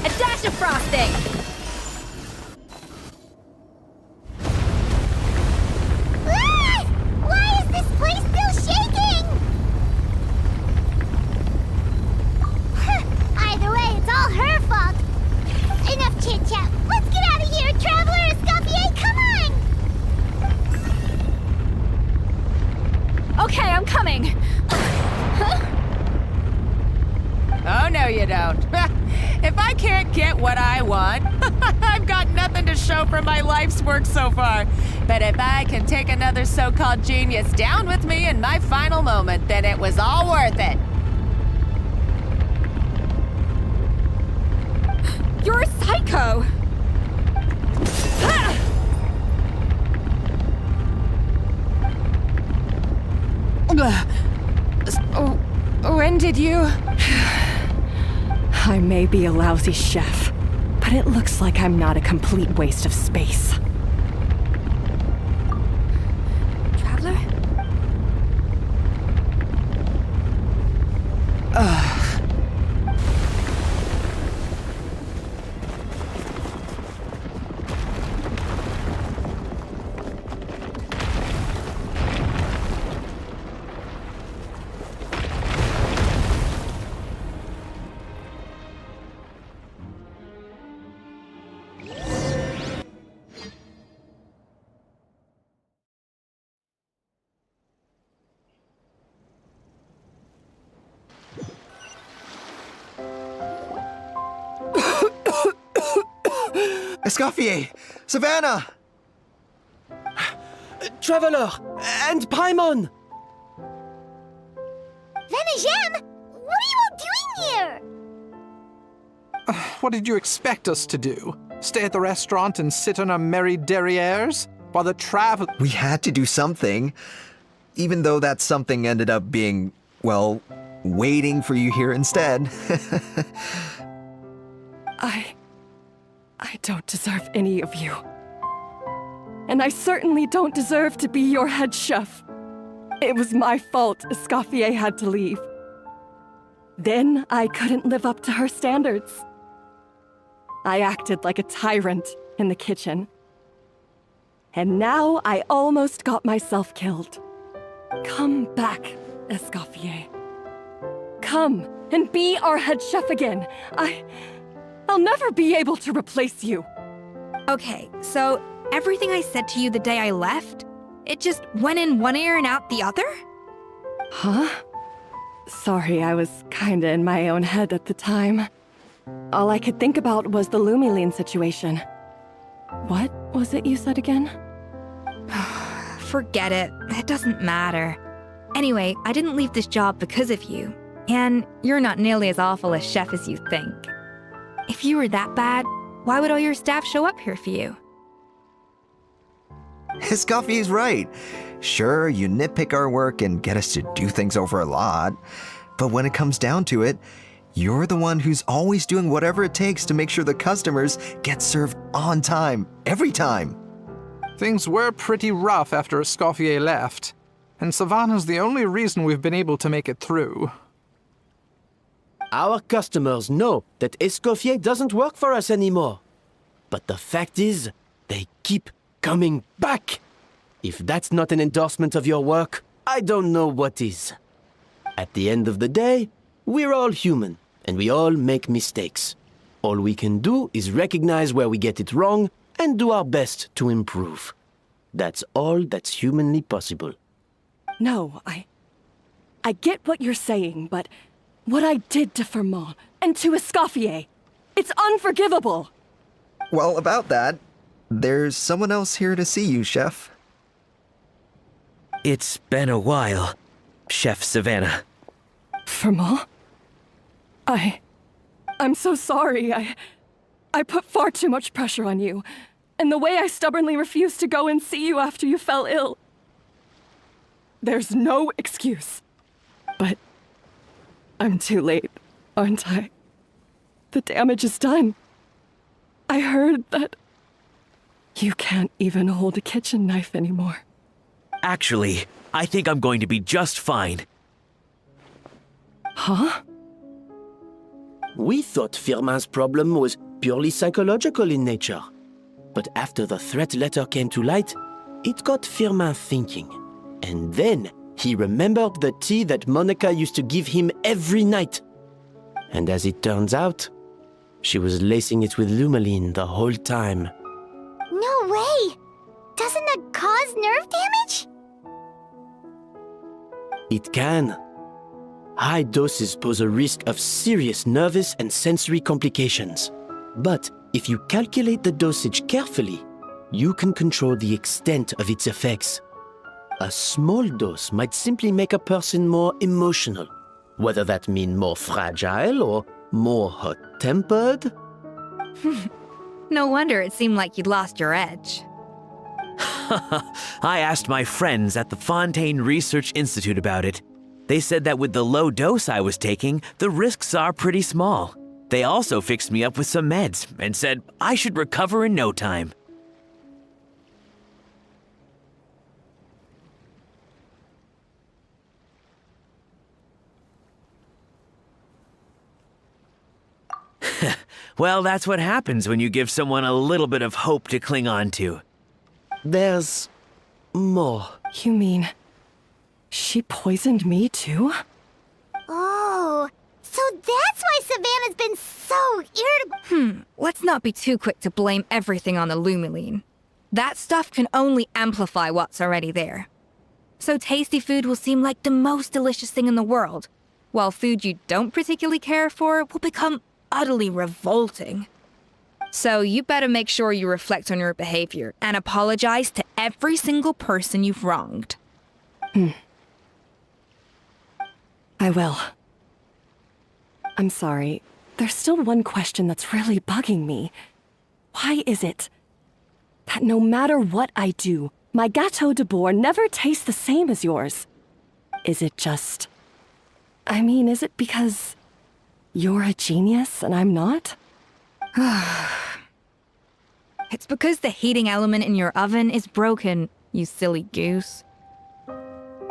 A dash of frosting. Why is this place still shaking? Either way, it's all her fault. Enough chit-chat. Let's get out of here, Traveler Escoffier, come on! Okay, I'm coming. Oh, no, you don't. If I can't get what I want, I've got nothing to show for my life's work so far. But if I can take another so-called genius down with me in my final moment, then it was all worth it. You're a psycho. When did you... I may be a lousy chef, but it looks like I'm not a complete waste of space. Traveler? Escoffier! Savannah! Traveler! And Paimon! Venegem, what are you all doing here? What did you expect us to do? Stay at the restaurant and sit on our merry derrieres? While the travel... We had to do something. Even though that something ended up being, well, waiting for you here instead. I don't deserve any of you. And I certainly don't deserve to be your head chef. It was my fault Escoffier had to leave. Then I couldn't live up to her standards. I acted like a tyrant in the kitchen. And now I almost got myself killed. Come back, Escoffier. Come and be our head chef again. I'll never be able to replace you. Okay, so everything I said to you the day I left, it just went in one ear and out the other? Huh? Sorry, I was kinda in my own head at the time. All I could think about was the Lumiline situation. What was it you said again? Forget it. It doesn't matter. Anyway, I didn't leave this job because of you. And you're not nearly as awful a chef as you think. If you were that bad, why would all your staff show up here for you? Escoffier's right. Sure, you nitpick our work and get us to do things over a lot. But when it comes down to it, you're the one who's always doing whatever it takes to make sure the customers get served on time, every time. Things were pretty rough after Escoffier left. And Savannah's the only reason we've been able to make it through. Our customers know that Escoffier doesn't work for us anymore. But the fact is, they keep coming back. If that's not an endorsement of your work, I don't know what is. At the end of the day, we're all human, and we all make mistakes. All we can do is recognize where we get it wrong and do our best to improve. That's all that's humanly possible. No, I get what you're saying, but what I did to Farmeando and to Escoffier, it's unforgivable! Well, about that, there's someone else here to see you, Chef. It's been a while, Chef Savannah. Farmeando? I'm so sorry. I put far too much pressure on you. And the way I stubbornly refused to go and see you after you fell ill. There's no excuse. But I'm too late, aren't I? The damage is done. I heard that you can't even hold a kitchen knife anymore. Actually, I think I'm going to be just fine. Huh? We thought Firmin's problem was purely psychological in nature. But after the threat letter came to light, it got Firmin thinking. And then he remembered the tea that Monica used to give him every night. And as it turns out, she was lacing it with lumaline the whole time. No way! Doesn't that cause nerve damage? It can. High doses pose a risk of serious nervous and sensory complications. But if you calculate the dosage carefully, you can control the extent of its effects. A small dose might simply make a person more emotional, whether that means more fragile or more hot-tempered. No wonder it seemed like you'd lost your edge. I asked my friends at the Fontaine Research Institute about it. They said that with the low dose I was taking, the risks are pretty small. They also fixed me up with some meds and said I should recover in no time. Well, that's what happens when you give someone a little bit of hope to cling on to. There's more. You mean she poisoned me too? Oh, so that's why Savannah's been so irritable. Let's not be too quick to blame everything on the lumaline. That stuff can only amplify what's already there. So tasty food will seem like the most delicious thing in the world, while food you don't particularly care for will become utterly revolting. So you better make sure you reflect on your behavior and apologize to every single person you've wronged. I will. I'm sorry. There's still one question that's really bugging me. Why is it that no matter what I do, my Gâteau de Bourg never tastes the same as yours? Is it just... is it because you're a genius and I'm not? It's because the heating element in your oven is broken, you silly goose.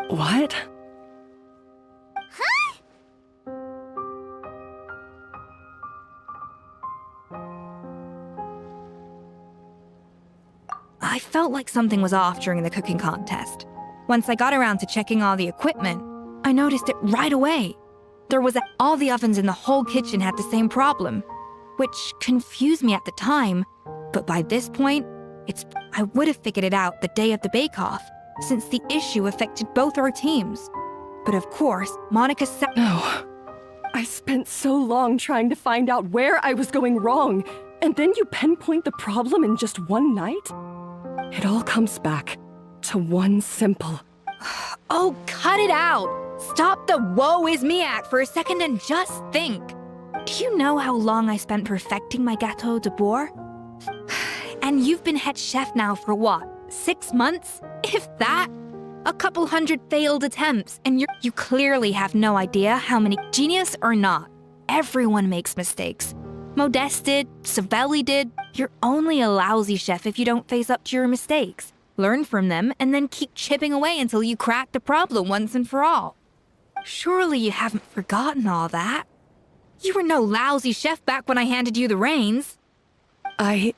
What? Huh? I felt like something was off during the cooking contest. Once I got around to checking all the equipment, I noticed it right away. All the ovens in the whole kitchen had the same problem, which confused me at the time, but by this point, I would have figured it out the day of the bake-off, since the issue affected both our teams. But of course, Monica said— No. I spent so long trying to find out where I was going wrong, and then you pinpoint the problem in just one night? It all comes back to one simple... Oh, cut it out! Stop the woe is me act for a second and just think. Do you know how long I spent perfecting my Gâteau de Bourg? And you've been head chef now for what, 6 months? If that? A couple hundred failed attempts, and you clearly have no idea how many— Genius or not, everyone makes mistakes. Modeste did, Savelli did. You're only a lousy chef if you don't face up to your mistakes, learn from them, and then keep chipping away until you crack the problem once and for all. Surely you haven't forgotten all that. You were no lousy chef back when I handed you the reins. I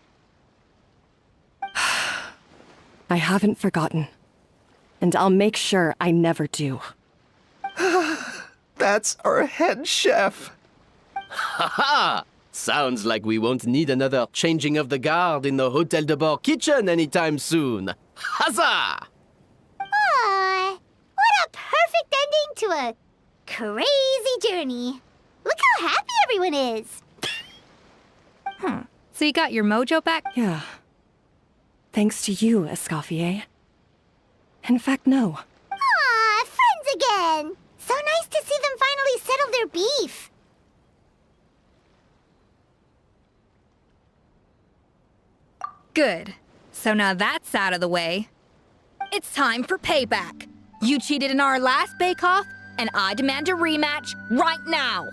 haven't forgotten. And I'll make sure I never do. That's our head chef. Haha! Sounds like we won't need another changing of the guard in the Hotel de Bord kitchen anytime soon. Huzzah! Aw, what a perfect ending to a crazy journey. Look how happy everyone is. So you got your mojo back? Yeah. Thanks to you, Escoffier. In fact, no. Aw, friends again. So nice to see them finally settle their beef. Good. So now that's out of the way. It's time for payback. You cheated in our last bake-off, and I demand a rematch right now.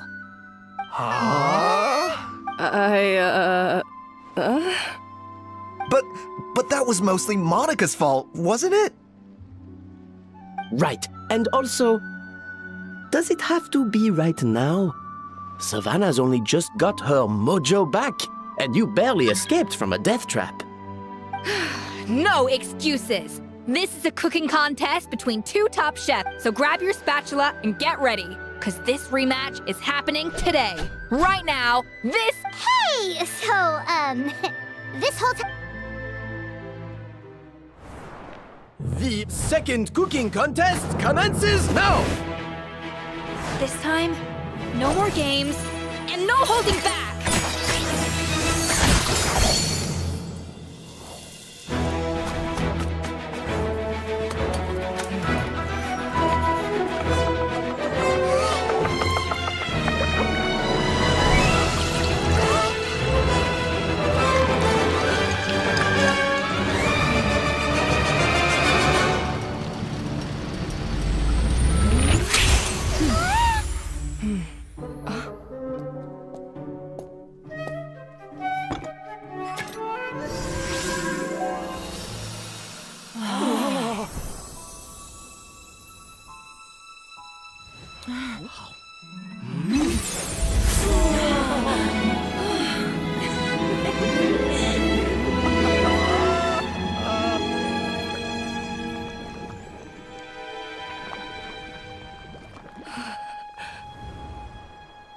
But that was mostly Monica's fault, wasn't it? Right. And also, does it have to be right now? Savannah's only just got her mojo back, and you barely escaped from a death trap. No excuses. This is a cooking contest between two top chefs, so grab your spatula and get ready, because this rematch is happening today. Right now, this... Hey, so, this whole time... The second cooking contest commences now! This time, no more games, and no holding back!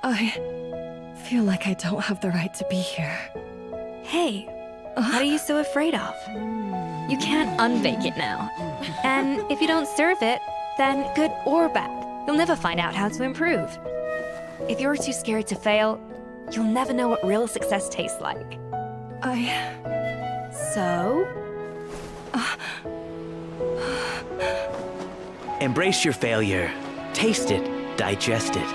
I feel like I don't have the right to be here. Hey, what are you so afraid of? You can't unbake it now. And if you don't serve it, then good or bad, you'll never find out how to improve. If you're too scared to fail, you'll never know what real success tastes like. So? Embrace your failure. Taste it. Digest it.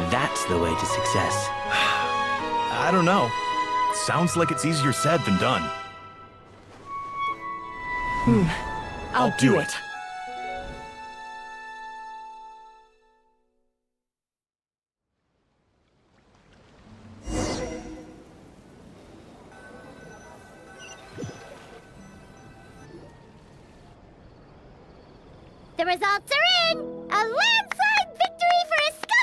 That's the way to success. I don't know. Sounds like it's easier said than done. I'll do it. The results are in! A landslide victory for Escoffier!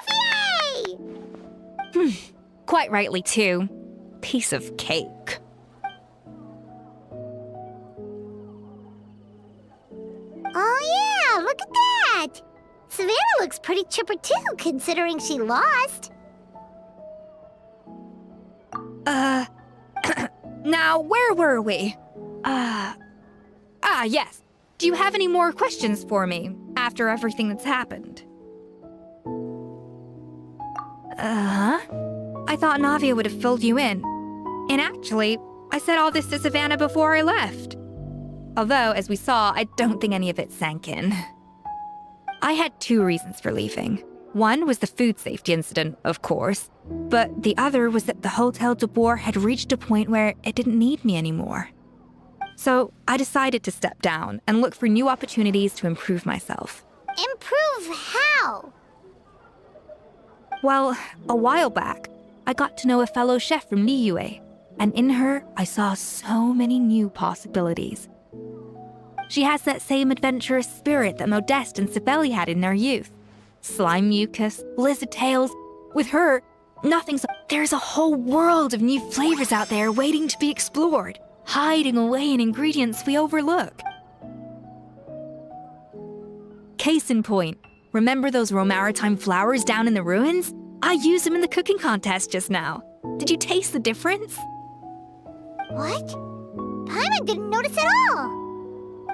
Quite rightly, too. Piece of cake. Oh yeah, look at that! Savannah looks pretty chipper too, considering she lost. Now, where were we? Yes. Do you have any more questions for me after everything that's happened? I thought Navia would have filled you in. And actually, I said all this to Savannah before I left. Although, as we saw, I don't think any of it sank in. I had two reasons for leaving. One was the food safety incident, of course, but the other was that the Hotel de Bord had reached a point where it didn't need me anymore. So I decided to step down and look for new opportunities to improve myself. Improve how? Well, a while back, I got to know a fellow chef from Liyue, and in her, I saw so many new possibilities. She has that same adventurous spirit that Modeste and Sibeli had in their youth. Slime mucus, blizzard tails. With her, there's a whole world of new flavors out there waiting to be explored, hiding away in ingredients we overlook. Case in point, remember those Romaritime flowers down in the ruins? I used them in the cooking contest just now. Did you taste the difference? What? Paimon didn't notice at all.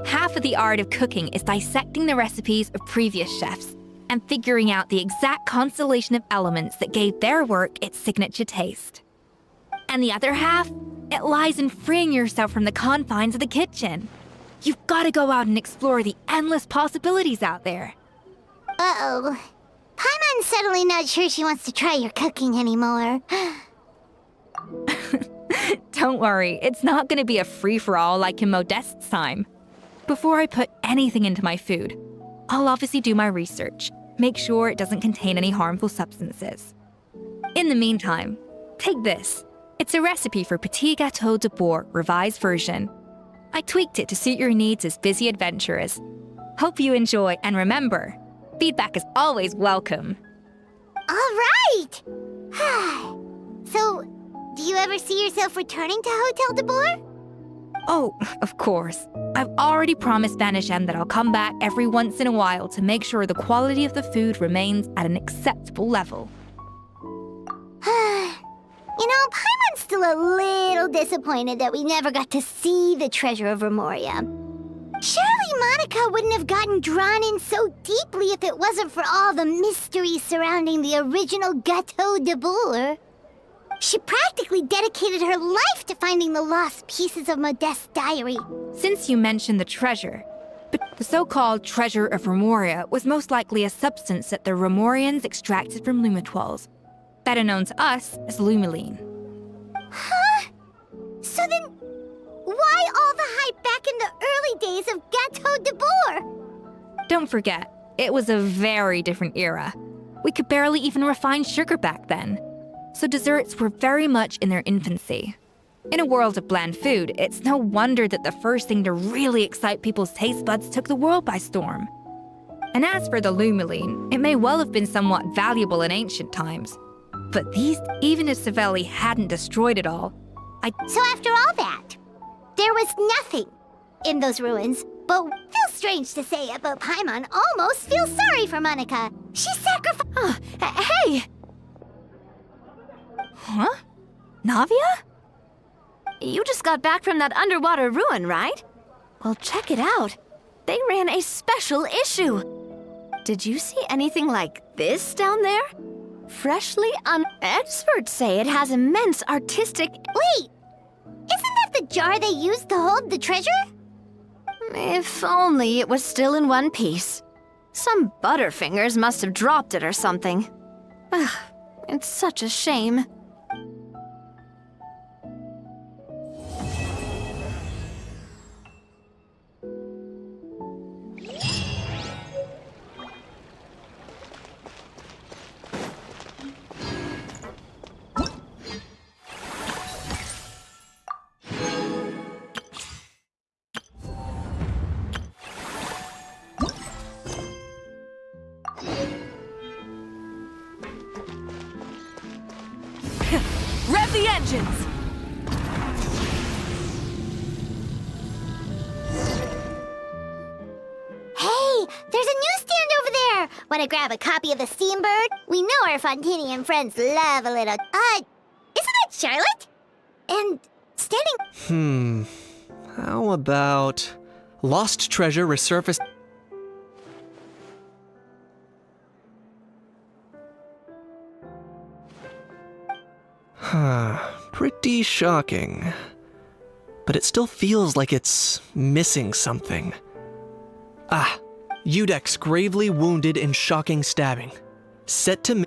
Half of the art of cooking is dissecting the recipes of previous chefs and figuring out the exact constellation of elements that gave their work its signature taste. And the other half, it lies in freeing yourself from the confines of the kitchen. You've got to go out and explore the endless possibilities out there. Uh-oh. Paimon's suddenly not sure she wants to try your cooking anymore. Don't worry, it's not going to be a free-for-all like in Modeste's time. Before I put anything into my food, I'll obviously do my research, make sure it doesn't contain any harmful substances. In the meantime, take this. It's a recipe for Petit Gâteau de Bourg revised version. I tweaked it to suit your needs as busy adventurers. Hope you enjoy, and remember, feedback is always welcome. All right! So, do you ever see yourself returning to Hotel de Bourg? Oh, of course. I've already promised Vanisham that I'll come back every once in a while to make sure the quality of the food remains at an acceptable level. You know, Paimon's still a little disappointed that we never got to see the treasure of Remoria. Surely Monica wouldn't have gotten drawn in so deeply if it wasn't for all the mystery surrounding the original Gâteau de Bourg. She practically dedicated her life to finding the lost pieces of Modeste's diary. Since you mentioned the treasure, but the so-called treasure of Remoria was most likely a substance that the Remorians extracted from Lumitoiles, better known to us as Lumiline. Huh? So then, why all the hype back in the early days of Gâteau de Bourg? Don't forget, it was a very different era. We could barely even refine sugar back then, so desserts were very much in their infancy. In a world of bland food, it's no wonder that the first thing to really excite people's taste buds took the world by storm. And as for the Lumiline, it may well have been somewhat valuable in ancient times. But these, even if Savelli hadn't destroyed it all, So after all that, there was nothing in those ruins, but feels strange to say it, but Paimon almost feels sorry for Monica. She sacrificed— Hey! Huh? Navia? You just got back from that underwater ruin, right? Well, check it out. They ran a special issue. Did you see anything like this down there? Freshly Experts say it has immense artistic— Wait! Isn't that the jar they used to hold the treasure? If only it was still in one piece. Some butterfingers must have dropped it or something. Ugh, it's such a shame. Rev the engines! Hey, there's a newsstand over there! Wanna grab a copy of the Steambird? We know our Fontinian friends love a little— isn't that Charlotte? And standing— How about lost treasure resurfaced? Pretty shocking. But it still feels like it's missing something. Ah, Udex gravely wounded in shocking stabbing. Set to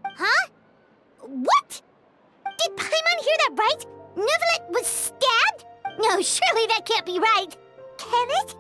Huh? What? Did Paimon hear that right? Neuvillette was stabbed? No, surely that can't be right. Can it?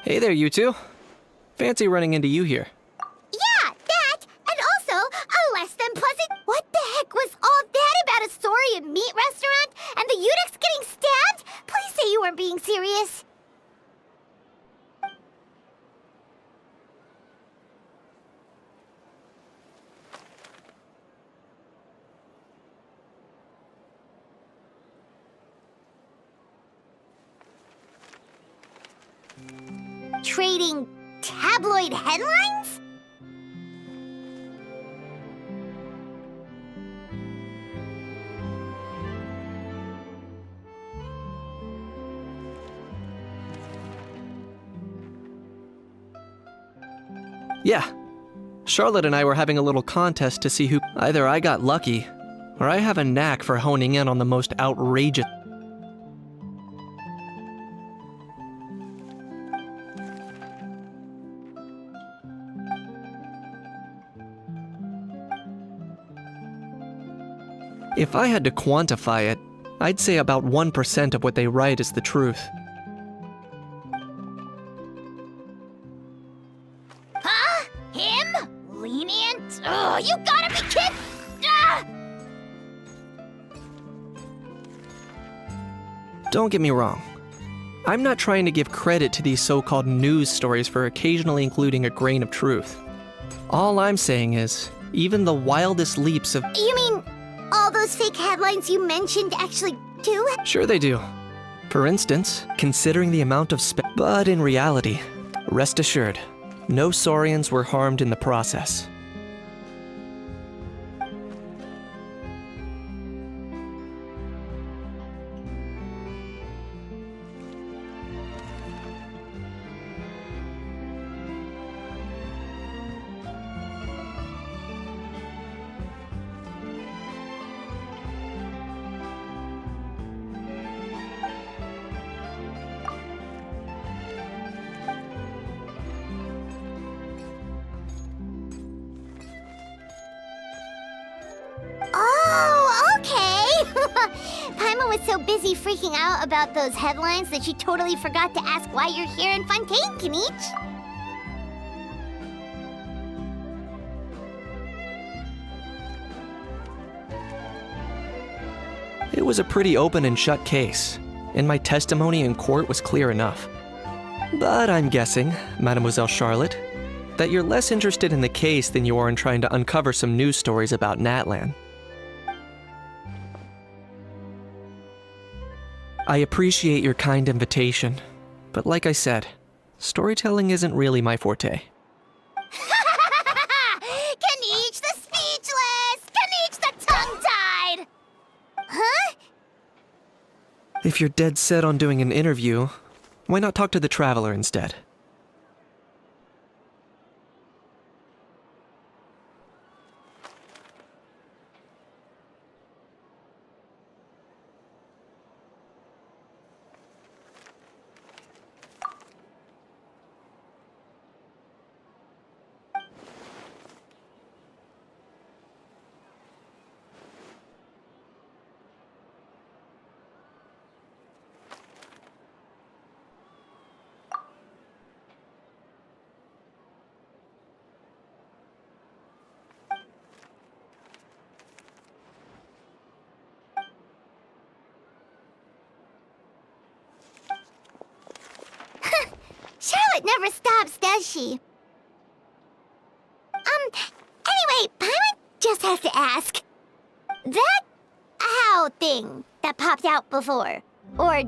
Hey there, you two. Fancy running into you here. Yeah, that, and also a less than pleasant. What the heck was all that about a saurian meat restaurant and the eunuchs getting stabbed? Please say you weren't being serious. Trading tabloid headlines? Yeah. Charlotte and I were having a little contest to see who. Either I got lucky, or I have a knack for honing in on the most outrageous. If I had to quantify it, I'd say about 1% of what they write is the truth. Huh? Him? Lenient? Oh, you gotta be kidding! Ah! Don't get me wrong. I'm not trying to give credit to these so-called news stories for occasionally including a grain of truth. All I'm saying is, even the wildest leaps of— You mean all those fake headlines you mentioned actually do? Sure they do. For instance, considering the amount of But in reality, rest assured, no saurians were harmed in the process. Oh, okay! Paimon was so busy freaking out about those headlines that she totally forgot to ask why you're here in Fontaine, Kinich. It was a pretty open and shut case, and my testimony in court was clear enough. But I'm guessing, Mademoiselle Charlotte, that you're less interested in the case than you are in trying to uncover some news stories about Natlan. I appreciate your kind invitation, but like I said, storytelling isn't really my forte. Kinich the speechless! Kinich the tongue-tied! Huh? If you're dead set on doing an interview, why not talk to the Traveler instead? Charlotte never stops, does she? Anyway, Paimon just has to ask. That owl thing that popped out before, or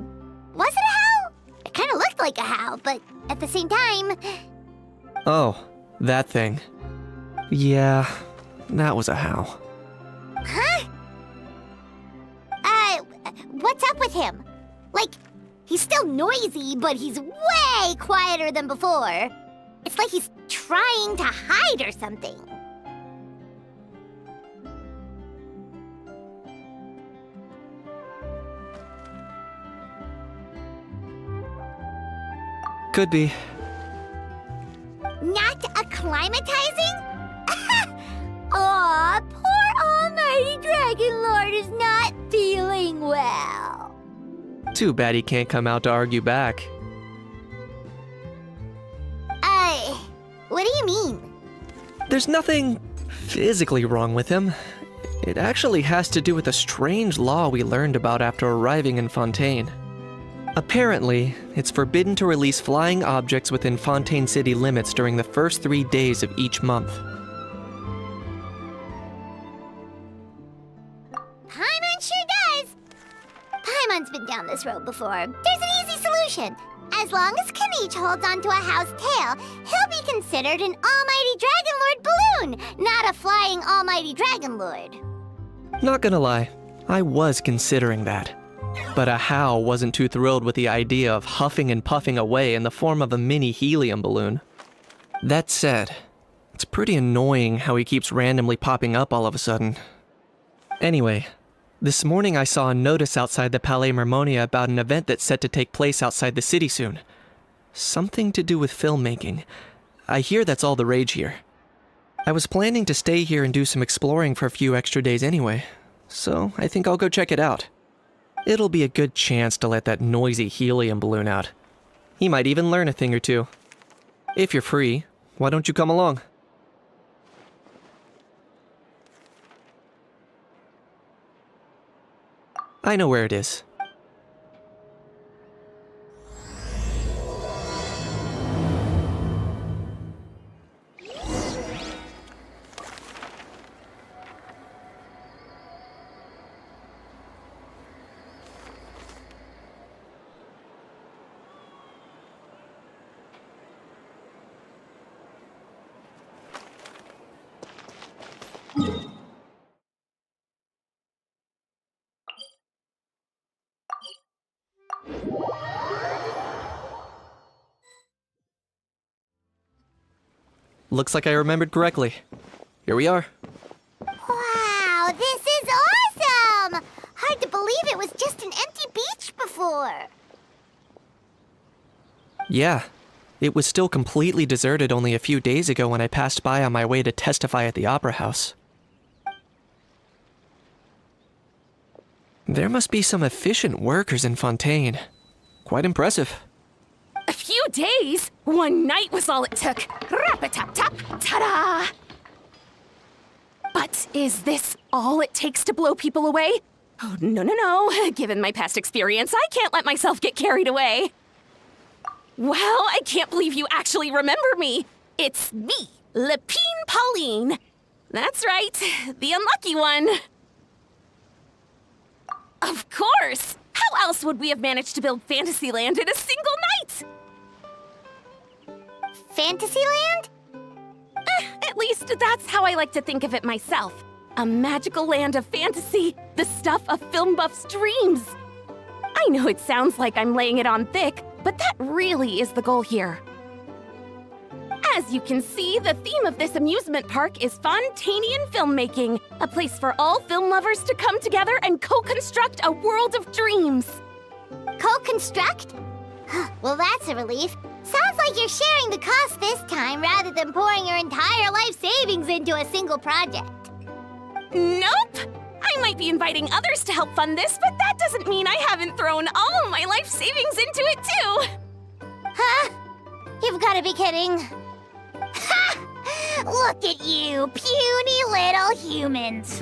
was it a howl? It kind of looked like a howl, but at the same time... Oh, that thing. Yeah, that was a howl. Huh? What's up with him? Like, he's still noisy, but he's way quieter than before. It's like he's trying to hide or something. Could be. Not acclimatizing? Aw, poor almighty Dragon Lord is not feeling well. Too bad he can't come out to argue back. There's nothing physically wrong with him. It actually has to do with a strange law we learned about after arriving in Fontaine. Apparently, it's forbidden to release flying objects within Fontaine city limits during the first 3 days of each month. Paimon sure does! Paimon's been down this road before. There's an easy solution. As long as Kaniche holds onto a house tail, he'll be considered an Almighty Dragon Lord balloon, not a flying Almighty Dragon Lord. Not gonna lie, I was considering that. But Ahau wasn't too thrilled with the idea of huffing and puffing away in the form of a mini helium balloon. That said, it's pretty annoying how he keeps randomly popping up all of a sudden. Anyway, this morning I saw a notice outside the Palais Mermonia about an event that's set to take place outside the city soon. Something to do with filmmaking. I hear that's all the rage here. I was planning to stay here and do some exploring for a few extra days anyway, so I think I'll go check it out. It'll be a good chance to let that noisy helium balloon out. He might even learn a thing or two. If you're free, why don't you come along? I know where it is. Looks like I remembered correctly. Here we are. Wow, this is awesome! Hard to believe it was just an empty beach before. Yeah, it was still completely deserted only a few days ago when I passed by on my way to testify at the Opera House. There must be some efficient workers in Fontaine. Quite impressive. A few days? One night was all it took. Rap-a-tap-tap, ta-da! But is this all it takes to blow people away? Oh, no. Given my past experience, I can't let myself get carried away. Well, I can't believe you actually remember me. It's me, Lepine Pauline. That's right, the unlucky one. Of course! How else would we have managed to build Fantasyland in a single night? Fantasyland? At least that's how I like to think of it myself. A magical land of fantasy, the stuff of film buffs' dreams. I know it sounds like I'm laying it on thick, but that really is the goal here. As you can see, the theme of this amusement park is Fontainian filmmaking, a place for all film lovers to come together and co-construct a world of dreams. Co-construct? Well, that's a relief. Sounds like you're sharing the cost this time rather than pouring your entire life savings into a single project. Nope! I might be inviting others to help fund this, but that doesn't mean I haven't thrown all my life savings into it too! Huh? You've gotta be kidding. Ha! Look at you, puny little humans.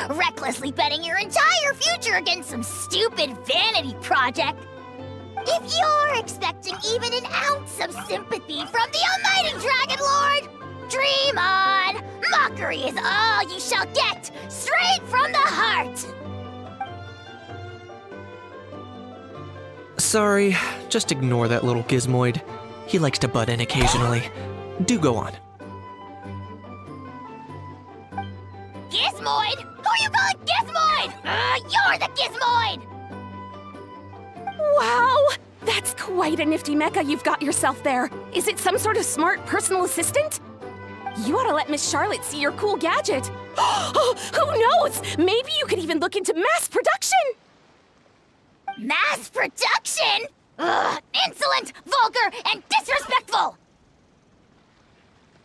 Recklessly betting your entire future against some stupid vanity project. If you're expecting even an ounce of sympathy from the Almighty Dragon Lord, dream on! Mockery is all you shall get, straight from the heart! Sorry, just ignore that little gizmoid. He likes to butt in occasionally. Do go on. Gizmoid? Who you calling Gizmoid? You're the Gizmoid! Wow! That's quite a nifty mecha you've got yourself there. Is it some sort of smart personal assistant? You ought to let Miss Charlotte see your cool gadget. Who knows? Maybe you could even look into mass production! Mass production? Ugh, insolent, vulgar, and disrespectful!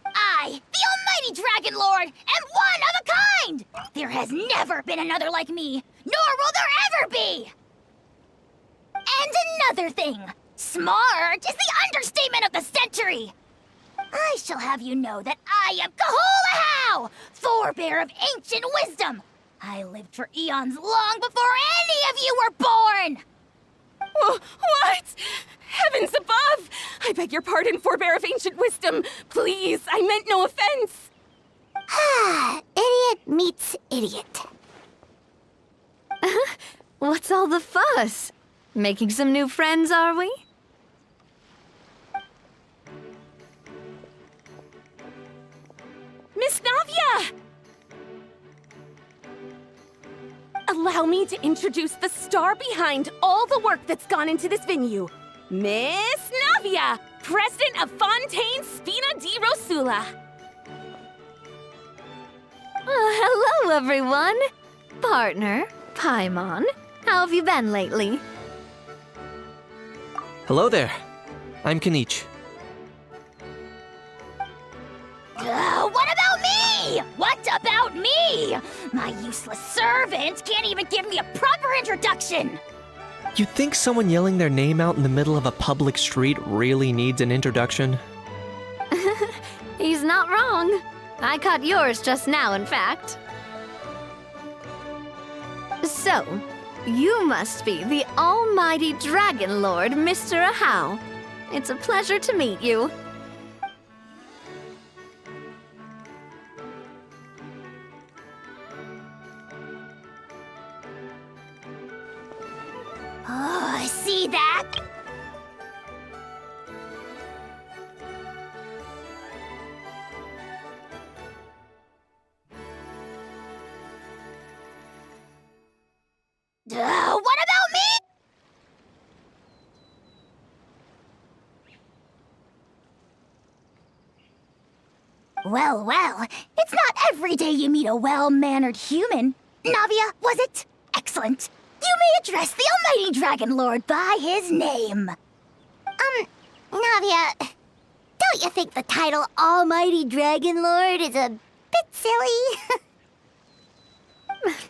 I, the Almighty Dragon Lord, am one of a kind! There has never been another like me, nor will there ever be! And another thing, smart is the understatement of the century! I shall have you know that I am Kahulahau, forebear of ancient wisdom. I lived for eons long before any of you were born! What? Heavens above! I beg your pardon, forebear of ancient wisdom. Please, I meant no offense. Idiot meets idiot. What's all the fuss? Making some new friends, are we? Miss Navia! Allow me to introduce the star behind all the work that's gone into this venue. Miss Navia, president of Fontaine Spina di Rosula. Hello, everyone. Partner, Paimon, how have you been lately? Hello there. I'm Kanich. What about me? What about me? My useless servant can't even give me a proper introduction. You'd think someone yelling their name out in the middle of a public street really needs an introduction? He's not wrong. I caught yours just now, in fact. So, you must be the almighty Dragon Lord, Mr. Ahau. It's a pleasure to meet you. Oh, I see that? What about me? Well, it's not every day you meet a well-mannered human. Navia, was it? Excellent. You may address the almighty Dragon Lord by his name. Navia, don't you think the title Almighty Dragon Lord is a bit silly?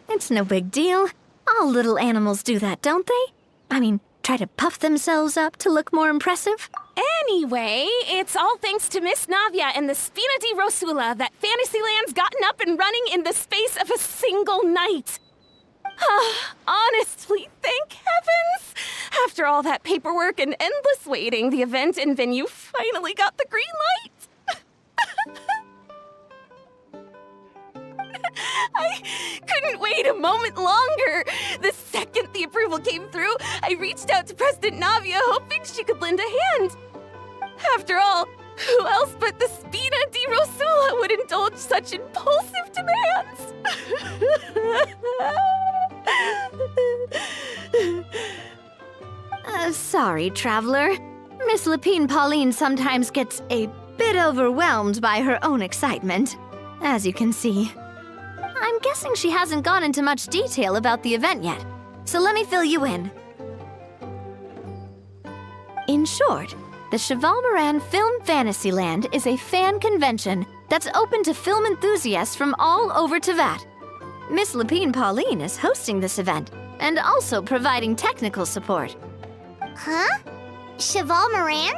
It's no big deal. All little animals do that, don't they? I mean, try to puff themselves up to look more impressive. Anyway, it's all thanks to Miss Navia and the Spina di Rosula that Fantasyland's gotten up and running in the space of a single night. Honestly, thank heavens! After all that paperwork and endless waiting, the event and venue finally got the green light. I couldn't wait a moment longer. The second the approval came through, I reached out to President Navia, hoping she could lend a hand. After all, who else but the Spina di Rosula would indulge such impulsive demands? Sorry, traveler. Miss Lapine Pauline sometimes gets a bit overwhelmed by her own excitement, as you can see. I'm guessing she hasn't gone into much detail about the event yet, so let me fill you in. In short, the Cheval Moran Film Fantasyland is a fan convention that's open to film enthusiasts from all over Teyvat. Miss Lapine Pauline is hosting this event and also providing technical support. Huh? Cheval Moran?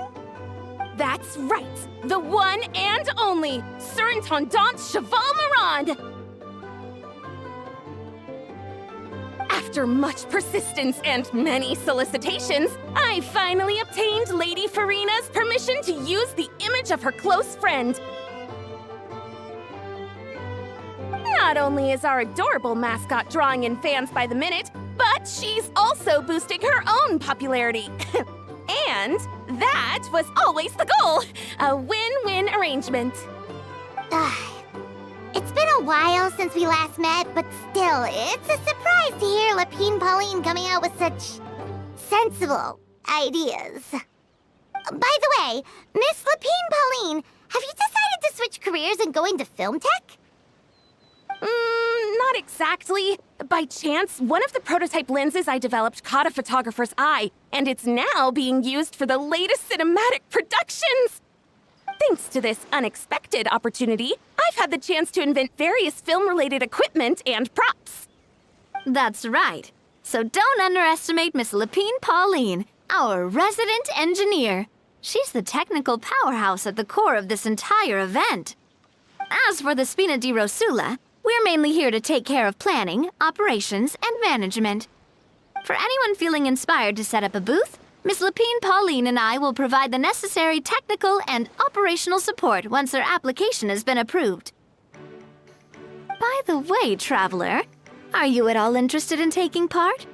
That's right! The one and only Surintendant Cheval Moran! After much persistence and many solicitations, I finally obtained Lady Farina's permission to use the image of her close friend. Not only is our adorable mascot drawing in fans by the minute, but she's also boosting her own popularity. And that was always the goal, a win-win arrangement. It's been a while since we last met, but still, it's a surprise to hear Lapine Pauline coming out with such sensible ideas. By the way, Miss Lapine Pauline, have you decided to switch careers and go into film tech? Not exactly. By chance, one of the prototype lenses I developed caught a photographer's eye, and it's now being used for the latest cinematic productions. Thanks to this unexpected opportunity, I've had the chance to invent various film-related equipment and props. That's right. So don't underestimate Miss Lapine Pauline, our resident engineer. She's the technical powerhouse at the core of this entire event. As for the Spina di Rosula, we're mainly here to take care of planning, operations, and management. For anyone feeling inspired to set up a booth, Miss Lapine Pauline and I will provide the necessary technical and operational support once their application has been approved. By the way, traveler, are you at all interested in taking part?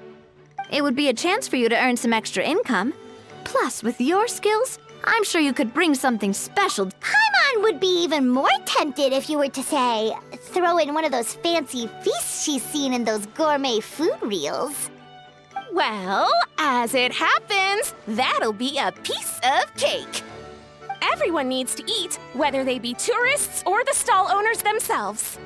It would be a chance for you to earn some extra income. Plus, with your skills, I'm sure you could bring something special. Paimon would be even more tempted if you were to, say, throw in one of those fancy feasts she's seen in those gourmet food reels. Well, as it happens, that'll be a piece of cake. Everyone needs to eat, whether they be tourists or the stall owners themselves.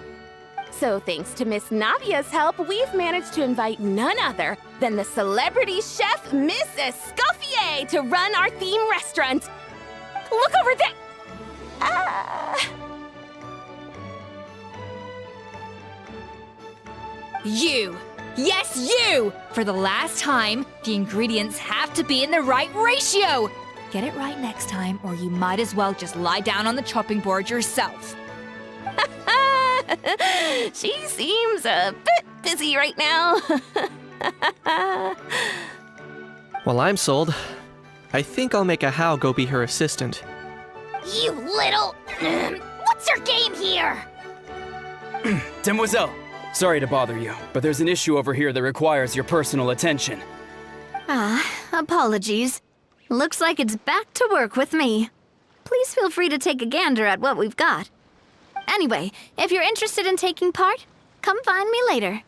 So thanks to Miss Navia's help, we've managed to invite none other than the celebrity chef, Miss Escoffier, to run our theme restaurant. Look over there! You! Yes, you! For the last time, the ingredients have to be in the right ratio! Get it right next time, or you might as well just lie down on the chopping board yourself. She seems a bit busy right now. Well, I'm sold. I think I'll make a How go be her assistant. You little... What's your game here? Demoiselle, sorry to bother you, but there's an issue over here that requires your personal attention. Apologies. Looks like it's back to work with me. Please feel free to take a gander at what we've got. Anyway, if you're interested in taking part, come find me later.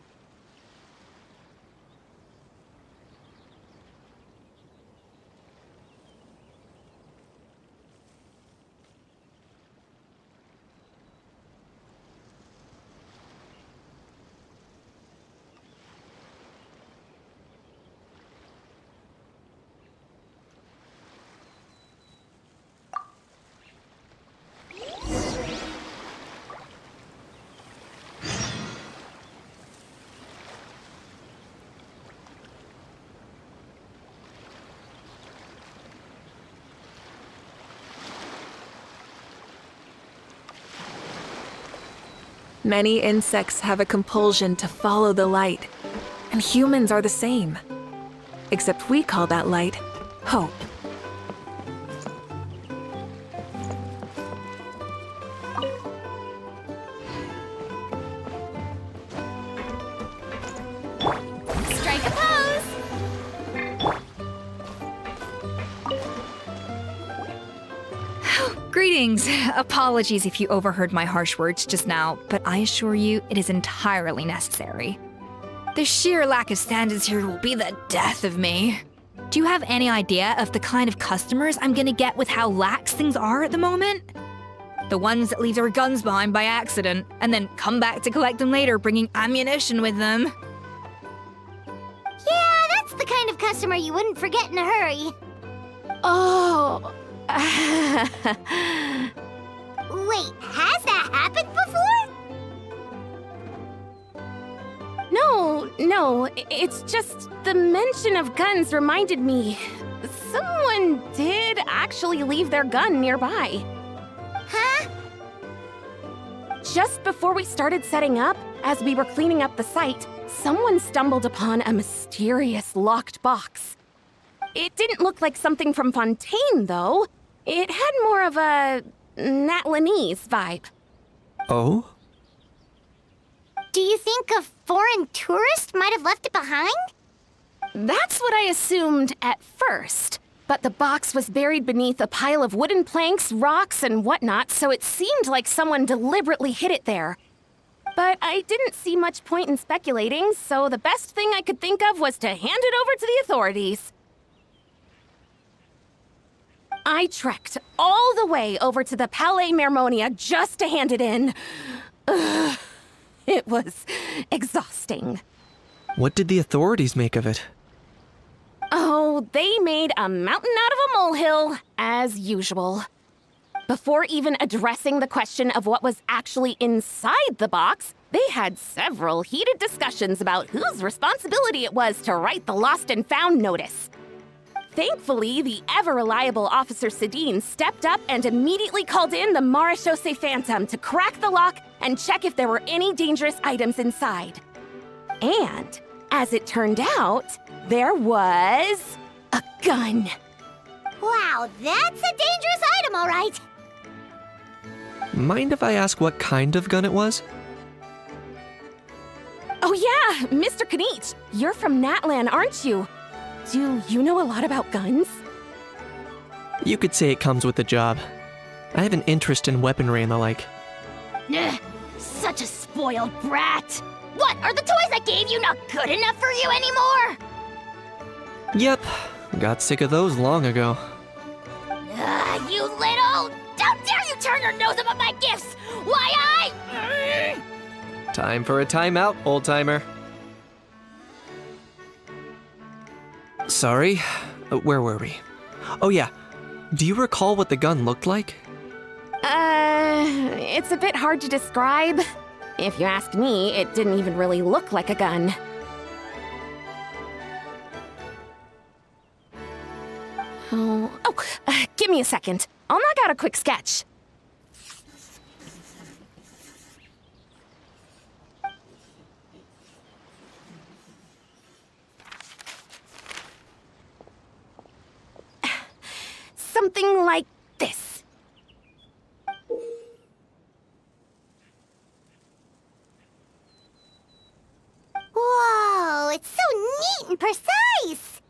Many insects have a compulsion to follow the light, and humans are the same. Except we call that light hope. Strike a pose! Greetings. Apologies if you overheard my harsh words just now, but I assure you it is entirely necessary. The sheer lack of standards here will be the death of me. Do you have any idea of the kind of customers I'm gonna get with how lax things are at the moment? The ones that leave their guns behind by accident, and then come back to collect them later bringing ammunition with them. Yeah, that's the kind of customer you wouldn't forget in a hurry. Oh... Wait, has that happened before? No, it's just the mention of guns reminded me. Someone did actually leave their gun nearby. Huh? Just before we started setting up, as we were cleaning up the site, someone stumbled upon a mysterious locked box. It didn't look like something from Fontaine, though. It had more of a Natlanese vibe. Oh? Do you think a foreign tourist might have left it behind? That's what I assumed at first. But the box was buried beneath a pile of wooden planks, rocks, and whatnot, so it seemed like someone deliberately hid it there. But I didn't see much point in speculating, so the best thing I could think of was to hand it over to the authorities. I trekked all the way over to the Palais Mermonia just to hand it in. Ugh, it was exhausting. What did the authorities make of it? Oh, they made a mountain out of a molehill, as usual. Before even addressing the question of what was actually inside the box, they had several heated discussions about whose responsibility it was to write the lost and found notice. Thankfully, the ever-reliable Officer Sedine stepped up and immediately called in the Marechaussee Phantom to crack the lock and check if there were any dangerous items inside. And, as it turned out, there was a gun. Wow, that's a dangerous item, all right. Mind if I ask what kind of gun it was? Oh yeah, Mr. Kanich, you're from Natlan, aren't you? Do you know a lot about guns? You could say it comes with the job. I have an interest in weaponry and the like. Ugh, such a spoiled brat. What, are the toys I gave you not good enough for you anymore? Yep, got sick of those long ago. You little... How dare you turn your nose up at my gifts? Why Time for a timeout, old-timer. Sorry, where were we? Oh yeah, do you recall what the gun looked like? It's a bit hard to describe. If you ask me, it didn't even really look like a gun. Give me a second. I'll knock out a quick sketch. Something like this. Whoa, it's so neat and precise.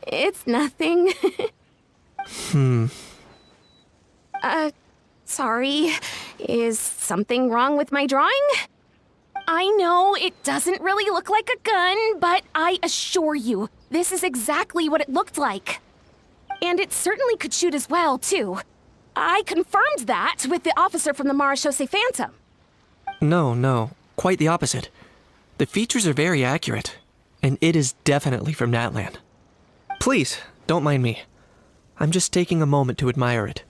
It's nothing. Sorry. Is something wrong with my drawing? I know it doesn't really look like a gun, but I assure you, this is exactly what it looked like. And it certainly could shoot as well, too. I confirmed that with the officer from the Marechaussee Phantom. No, quite the opposite. The features are very accurate, and it is definitely from Natlan. Please, don't mind me. I'm just taking a moment to admire it.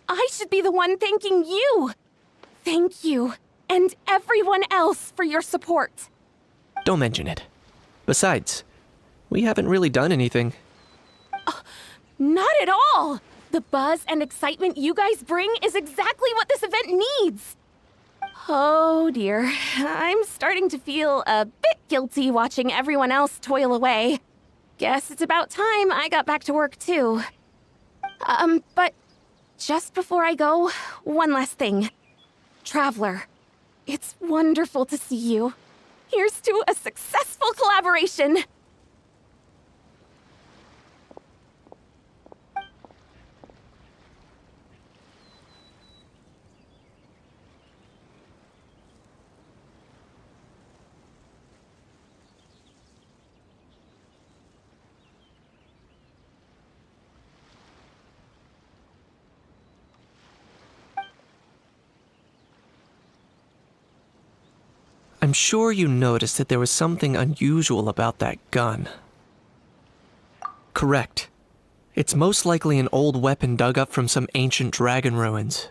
I should be the one thanking you. Thank you, and everyone else for your support. Don't mention it. Besides, we haven't really done anything. Not at all! The buzz and excitement you guys bring is exactly what this event needs. Oh dear, I'm starting to feel a bit guilty watching everyone else toil away. Guess it's about time I got back to work too. But just before I go, one last thing. Traveler, it's wonderful to see you. Here's to a successful collaboration! I'm sure you noticed that there was something unusual about that gun. Correct. It's most likely an old weapon dug up from some ancient dragon ruins.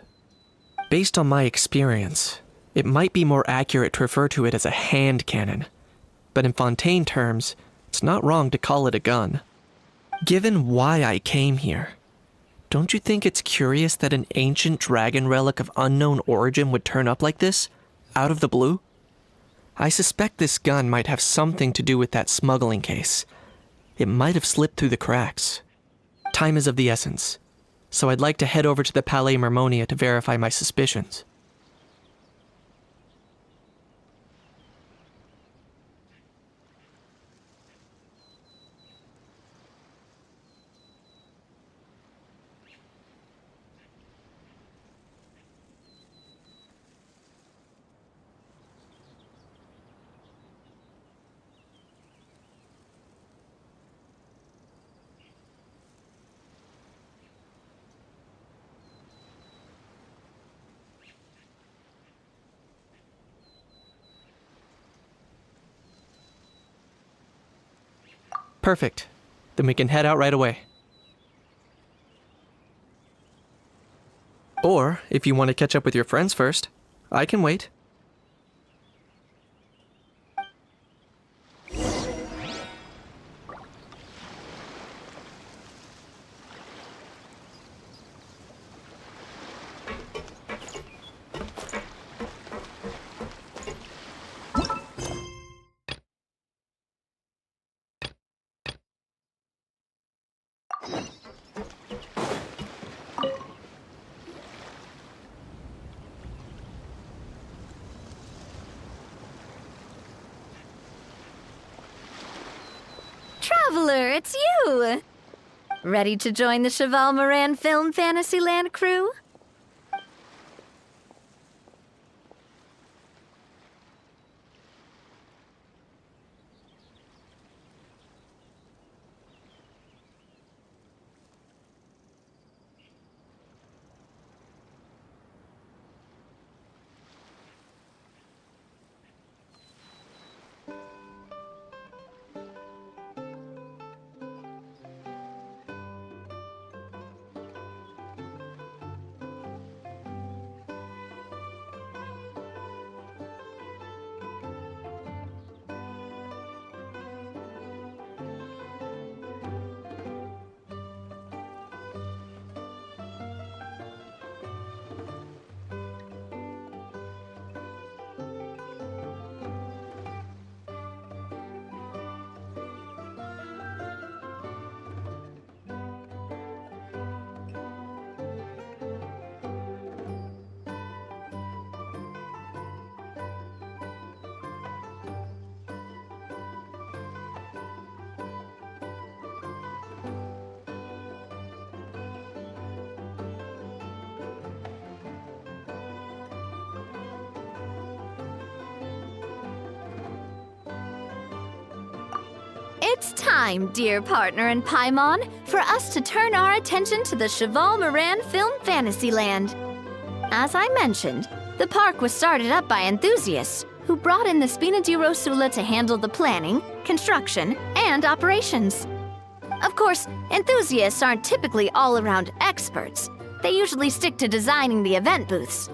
Based on my experience, it might be more accurate to refer to it as a hand cannon, but in Fontaine terms, it's not wrong to call it a gun. Given why I came here, don't you think it's curious that an ancient dragon relic of unknown origin would turn up like this, out of the blue? I suspect this gun might have something to do with that smuggling case. It might have slipped through the cracks. Time is of the essence, so I'd like to head over to the Palais Mermonia to verify my suspicions. Perfect. Then we can head out right away. Or, if you want to catch up with your friends first, I can wait. Traveler, it's you! Ready to join the Cheval Moran Film Fantasyland crew? It's time, dear partner in Paimon, for us to turn our attention to the Cheval Moran Film Fantasyland. As I mentioned, the park was started up by enthusiasts who brought in the Spina di Rosula to handle the planning, construction, and operations. Of course, enthusiasts aren't typically all-around experts. They usually stick to designing the event booths.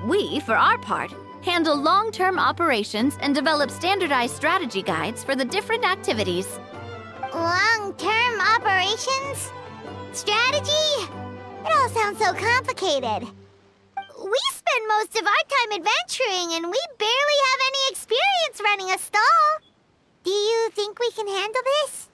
We, for our part, handle long-term operations and develop standardized strategy guides for the different activities. Long-term operations? Strategy? It all sounds so complicated. We spend most of our time adventuring and we barely have any experience running a stall. Do you think we can handle this?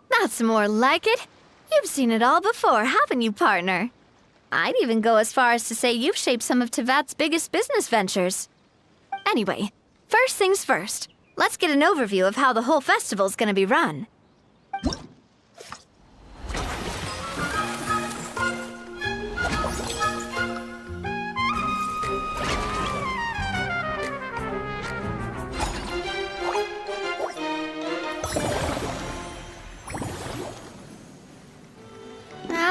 That's more like it. You've seen it all before, haven't you, partner? I'd even go as far as to say you've shaped some of Tevat's biggest business ventures. Anyway, first things first. Let's get an overview of how the whole festival's gonna be run.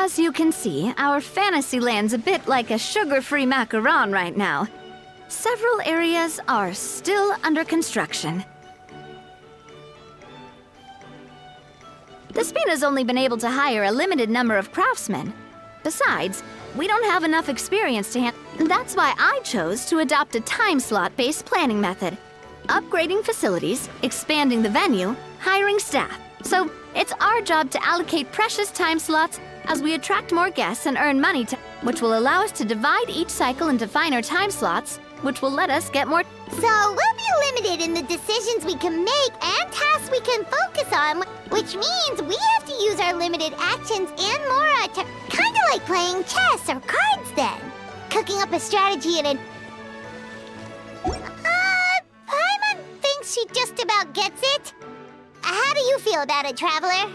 As you can see, our Fantasyland's a bit like a sugar-free macaron right now. Several areas are still under construction. The Spina's only been able to hire a limited number of craftsmen. Besides, we don't have enough experience to handle. That's why I chose to adopt a time slot-based planning method. Upgrading facilities, expanding the venue, hiring staff. So it's our job to allocate precious time slots as we attract more guests and earn money, which will allow us to divide each cycle into finer time slots, which will let us get more. So we'll be limited in the decisions we can make and tasks we can focus on, which means we have to use our limited actions and more to kind of like playing chess or cards then. Cooking up a strategy and Paimon thinks she just about gets it. How do you feel about it, Traveler?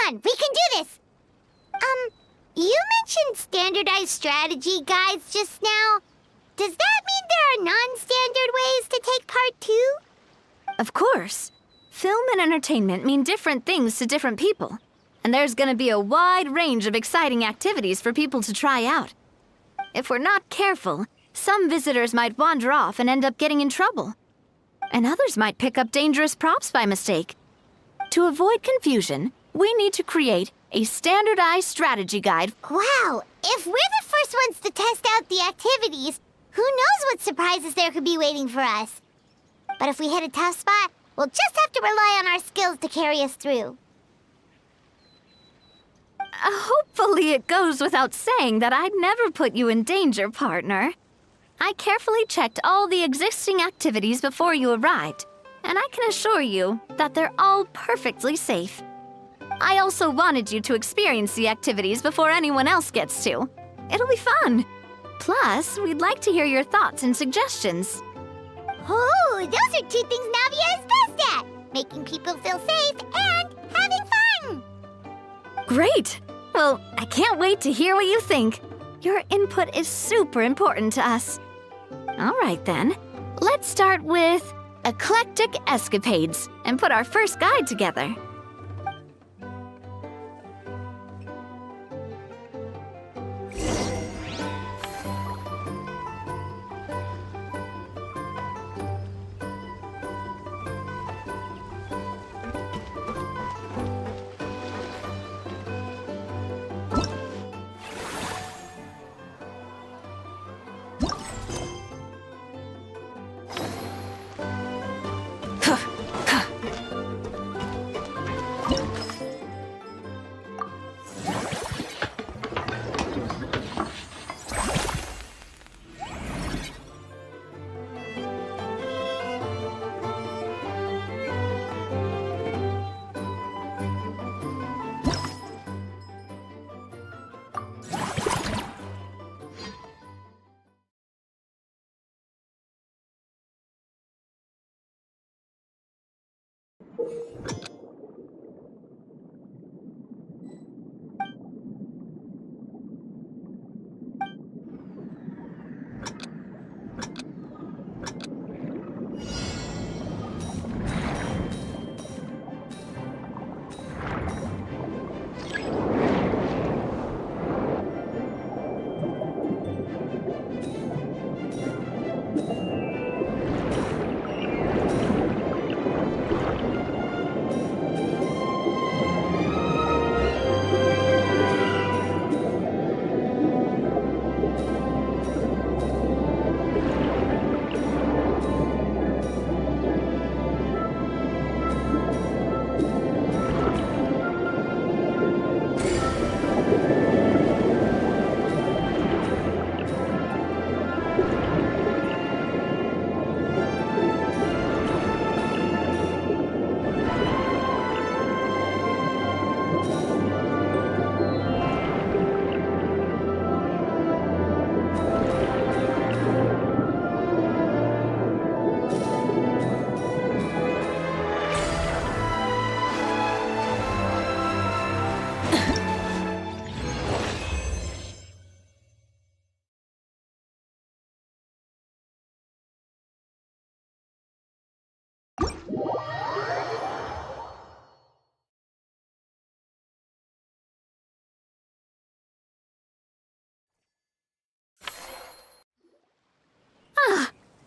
on, we can do this! You mentioned standardized strategy guides just now. Does that mean there are non-standard ways to take part too? Of course. Film and entertainment mean different things to different people. And there's gonna be a wide range of exciting activities for people to try out. If we're not careful, some visitors might wander off and end up getting in trouble. And others might pick up dangerous props by mistake. To avoid confusion, we need to create a standardized strategy guide. Wow, if we're the first ones to test out the activities, who knows what surprises there could be waiting for us? But if we hit a tough spot, we'll just have to rely on our skills to carry us through. Hopefully it goes without saying that I'd never put you in danger, partner. I carefully checked all the existing activities before you arrived, and I can assure you that they're all perfectly safe. I also wanted you to experience the activities before anyone else gets to. It'll be fun. Plus, we'd like to hear your thoughts and suggestions. Oh, those are two things Navia is best at! Making people feel safe and having fun! Great! Well, I can't wait to hear what you think. Your input is super important to us. All right then, let's start with Eclectic Escapades and put our first guide together.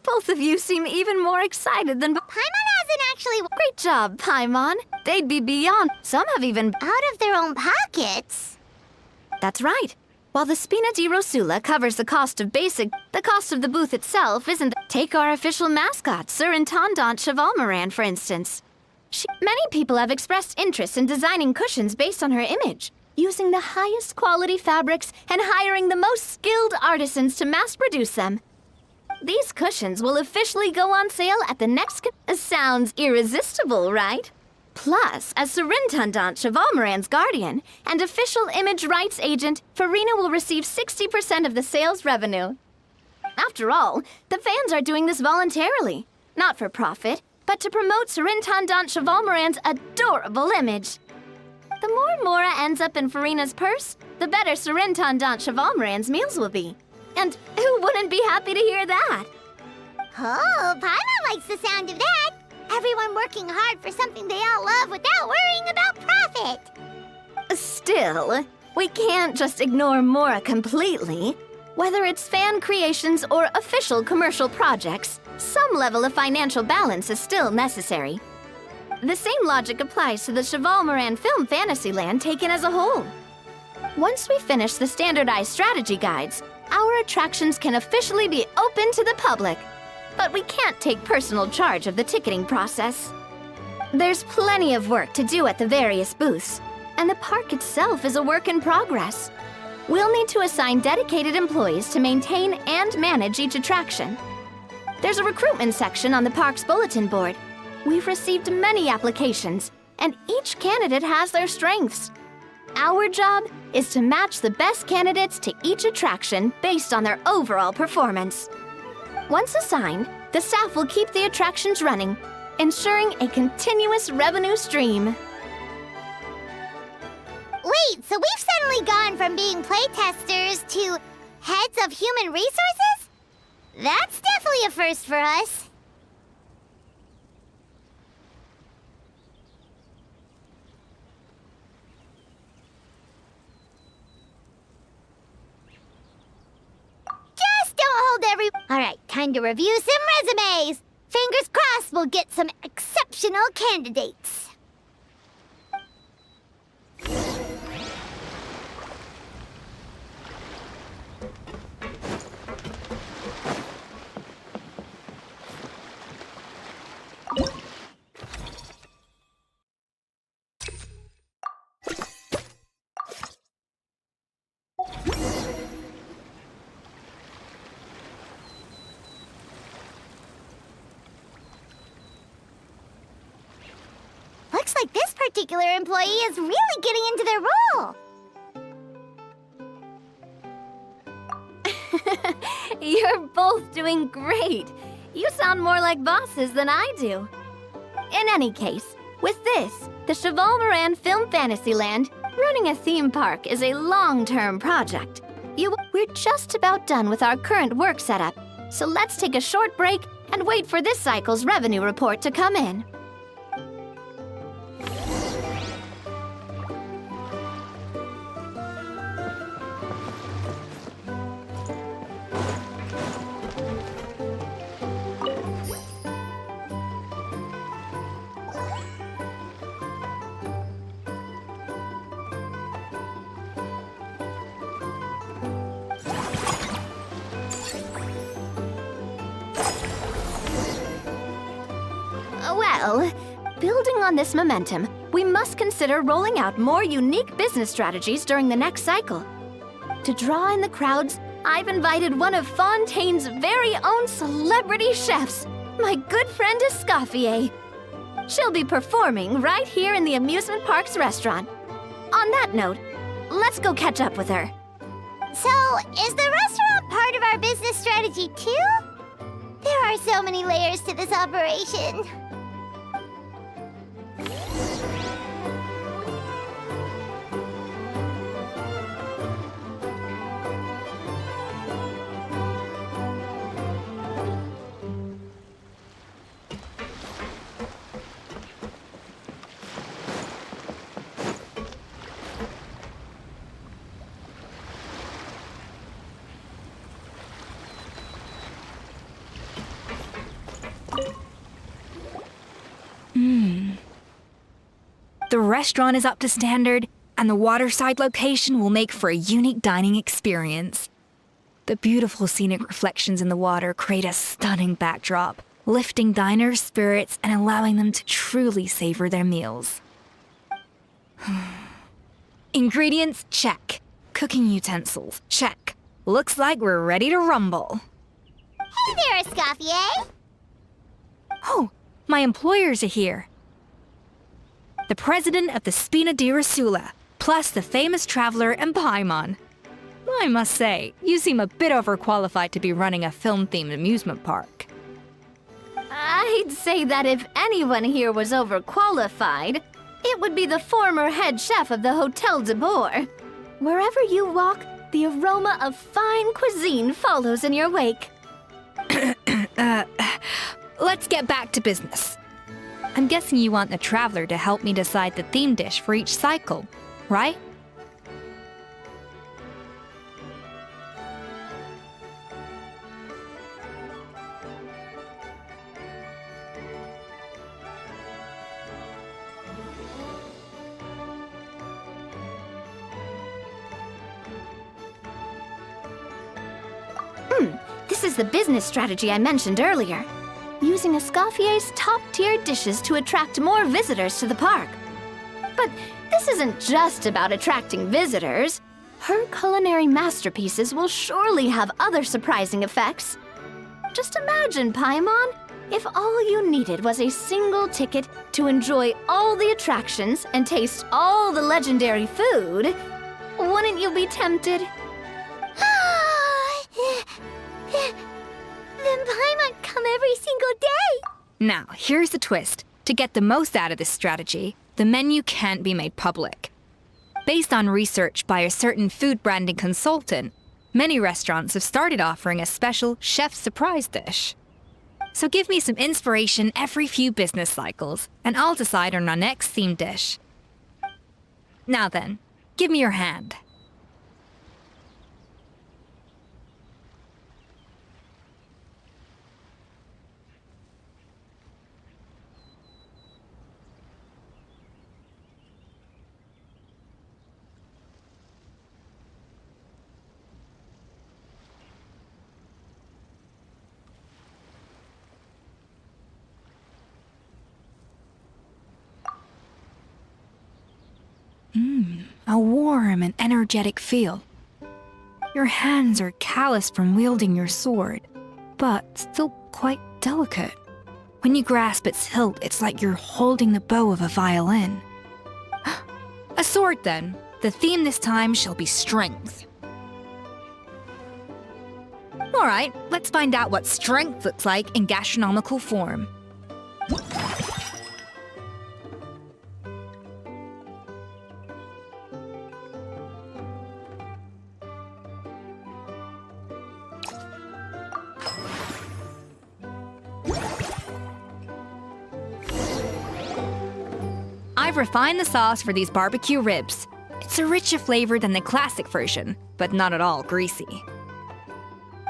Both of you seem even more excited than... Paimon hasn't actually... Great job, Paimon. They'd be beyond... Some have even... Out of their own pockets? That's right. While the Spina di Rosula covers the cost of basic... The cost of the booth itself isn't... Take our official mascot, Sir Intendant Chevalmoran, for instance. Many people have expressed interest in designing cushions based on her image, using the highest quality fabrics and hiring the most skilled artisans to mass-produce them. These cushions will officially go on sale at the next... Sounds irresistible, right? Plus, as Surintendant Chevalmoran's guardian and official image rights agent, Farina will receive 60% of the sales revenue. After all, the fans are doing this voluntarily, not for profit, but to promote Surintendant Chevalmoran's adorable image. The more Mora ends up in Farina's purse, the better Surintendant Chevalmoran's meals will be. And who wouldn't be happy to hear that? Oh, Paimon likes the sound of that. Everyone working hard for something they all love without worrying about profit. Still, we can't just ignore Mora completely. Whether it's fan creations or official commercial projects, some level of financial balance is still necessary. The same logic applies to the Chevalmoran Film Fantasyland taken as a whole. Once we finish the standardized strategy guides, our attractions can officially be open to the public. But we can't take personal charge of the ticketing process. There's plenty of work to do at the various booths, and the park itself is a work in progress. We'll need to assign dedicated employees to maintain and manage each attraction. There's a recruitment section on the park's bulletin board. We've received many applications, and each candidate has their strengths. Our job is to match the best candidates to each attraction based on their overall performance. Once assigned, the staff will keep the attractions running, ensuring a continuous revenue stream. Wait, so we've suddenly gone from being playtesters to heads of human resources? That's definitely a first for us. Just don't hold every... Alright, time to review some resumes. Fingers crossed we'll get some exceptional candidates. Looks like this particular employee is really getting into their role. You're both doing great. You sound more like bosses than I do. In any case, with this, the Chevalmoran Film Fantasyland, running a theme park is a long-term project. We're just about done with our current work setup, so let's take a short break and wait for this cycle's revenue report to come in. Well, building on this momentum, we must consider rolling out more unique business strategies during the next cycle. To draw in the crowds, I've invited one of Fontaine's very own celebrity chefs, my good friend Escoffier. She'll be performing right here in the amusement park's restaurant. On that note, let's go catch up with her. So, is the restaurant part of our business strategy too? There are so many layers to this operation. The restaurant is up to standard, and the waterside location will make for a unique dining experience. The beautiful scenic reflections in the water create a stunning backdrop, lifting diners' spirits and allowing them to truly savor their meals. Ingredients, check. Cooking utensils, check. Looks like we're ready to rumble. Hey there, Escoffier! Oh, my employers are here. The president of the Spina di Rasula, plus the famous traveler and Paimon. I must say, you seem a bit overqualified to be running a film-themed amusement park. I'd say that if anyone here was overqualified, It would be the former head chef of the Hotel de Boer. Wherever you walk, the aroma of fine cuisine follows in your wake. Let's get back to business. I'm guessing you want the traveler to help me decide the theme dish for each cycle, right? This is the business strategy I mentioned earlier. Using Escoffier's top-tier dishes to attract more visitors to the park. But this isn't just about attracting visitors. Her culinary masterpieces will surely have other surprising effects. Just imagine, Paimon, if all you needed was a single ticket to enjoy all the attractions and taste all the legendary food. Wouldn't you be tempted? Then Paimon come every single day. Now, here's the twist. To get the most out of this strategy, the menu can't be made public. Based on research by a certain food branding consultant, many restaurants have started offering a special chef surprise dish. So give me some inspiration every few business cycles, and I'll decide on our next theme dish. Now then, give me your hand. A warm and energetic feel. Your hands are calloused from wielding your sword, but still quite delicate. When you grasp its hilt, it's like you're holding the bow of a violin. A sword, then. The theme this time shall be strength. All right, let's find out what strength looks like in gastronomical form. I've refined the sauce for these barbecue ribs. It's a richer flavor than the classic version, but not at all greasy.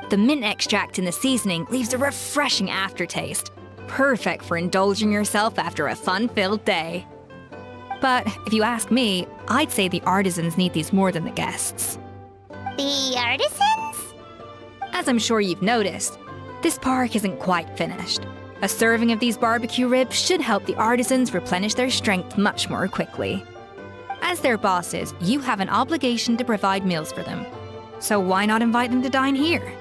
The mint extract in the seasoning leaves a refreshing aftertaste, perfect for indulging yourself after a fun-filled day. But if you ask me, I'd say the artisans need these more than the guests. The artisans? As I'm sure you've noticed, this park isn't quite finished. A serving of these barbecue ribs should help the artisans replenish their strength much more quickly. As their bosses, you have an obligation to provide meals for them. So why not invite them to dine here?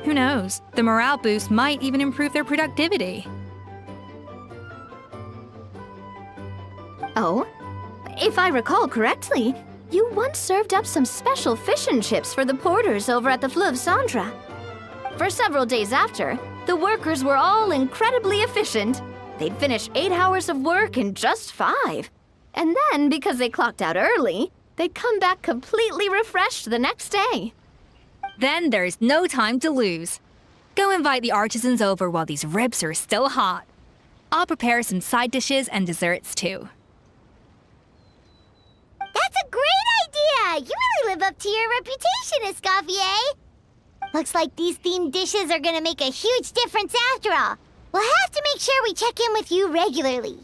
Who knows, the morale boost might even improve their productivity. Oh, if I recall correctly, you once served up some special fish and chips for the porters over at the Fleuve Centre. For several days after, the workers were all incredibly efficient. They'd finish 8 hours of work in just 5. And then, because they clocked out early, they'd come back completely refreshed the next day. Then there's no time to lose. Go invite the artisans over while these ribs are still hot. I'll prepare some side dishes and desserts too. That's a great idea! You really live up to your reputation, Escoffier! Looks like these themed dishes are gonna make a huge difference after all. We'll have to make sure we check in with you regularly.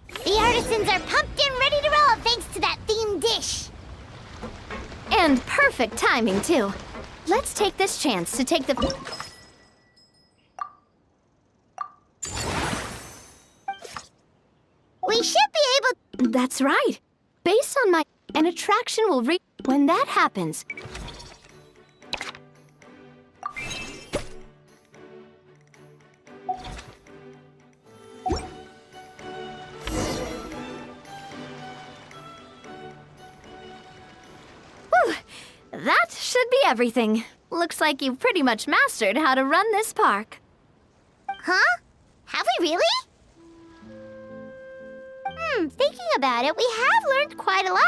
The artisans are pumped and ready to roll thanks to that themed dish. And perfect timing, too. Let's take this chance to take the... We should be able... That's right. Based on my... An attraction will reach... When that happens... Whew. That should be everything. Looks like you've pretty much mastered how to run this park. Huh? Have we really? about it, we have learned quite a lot.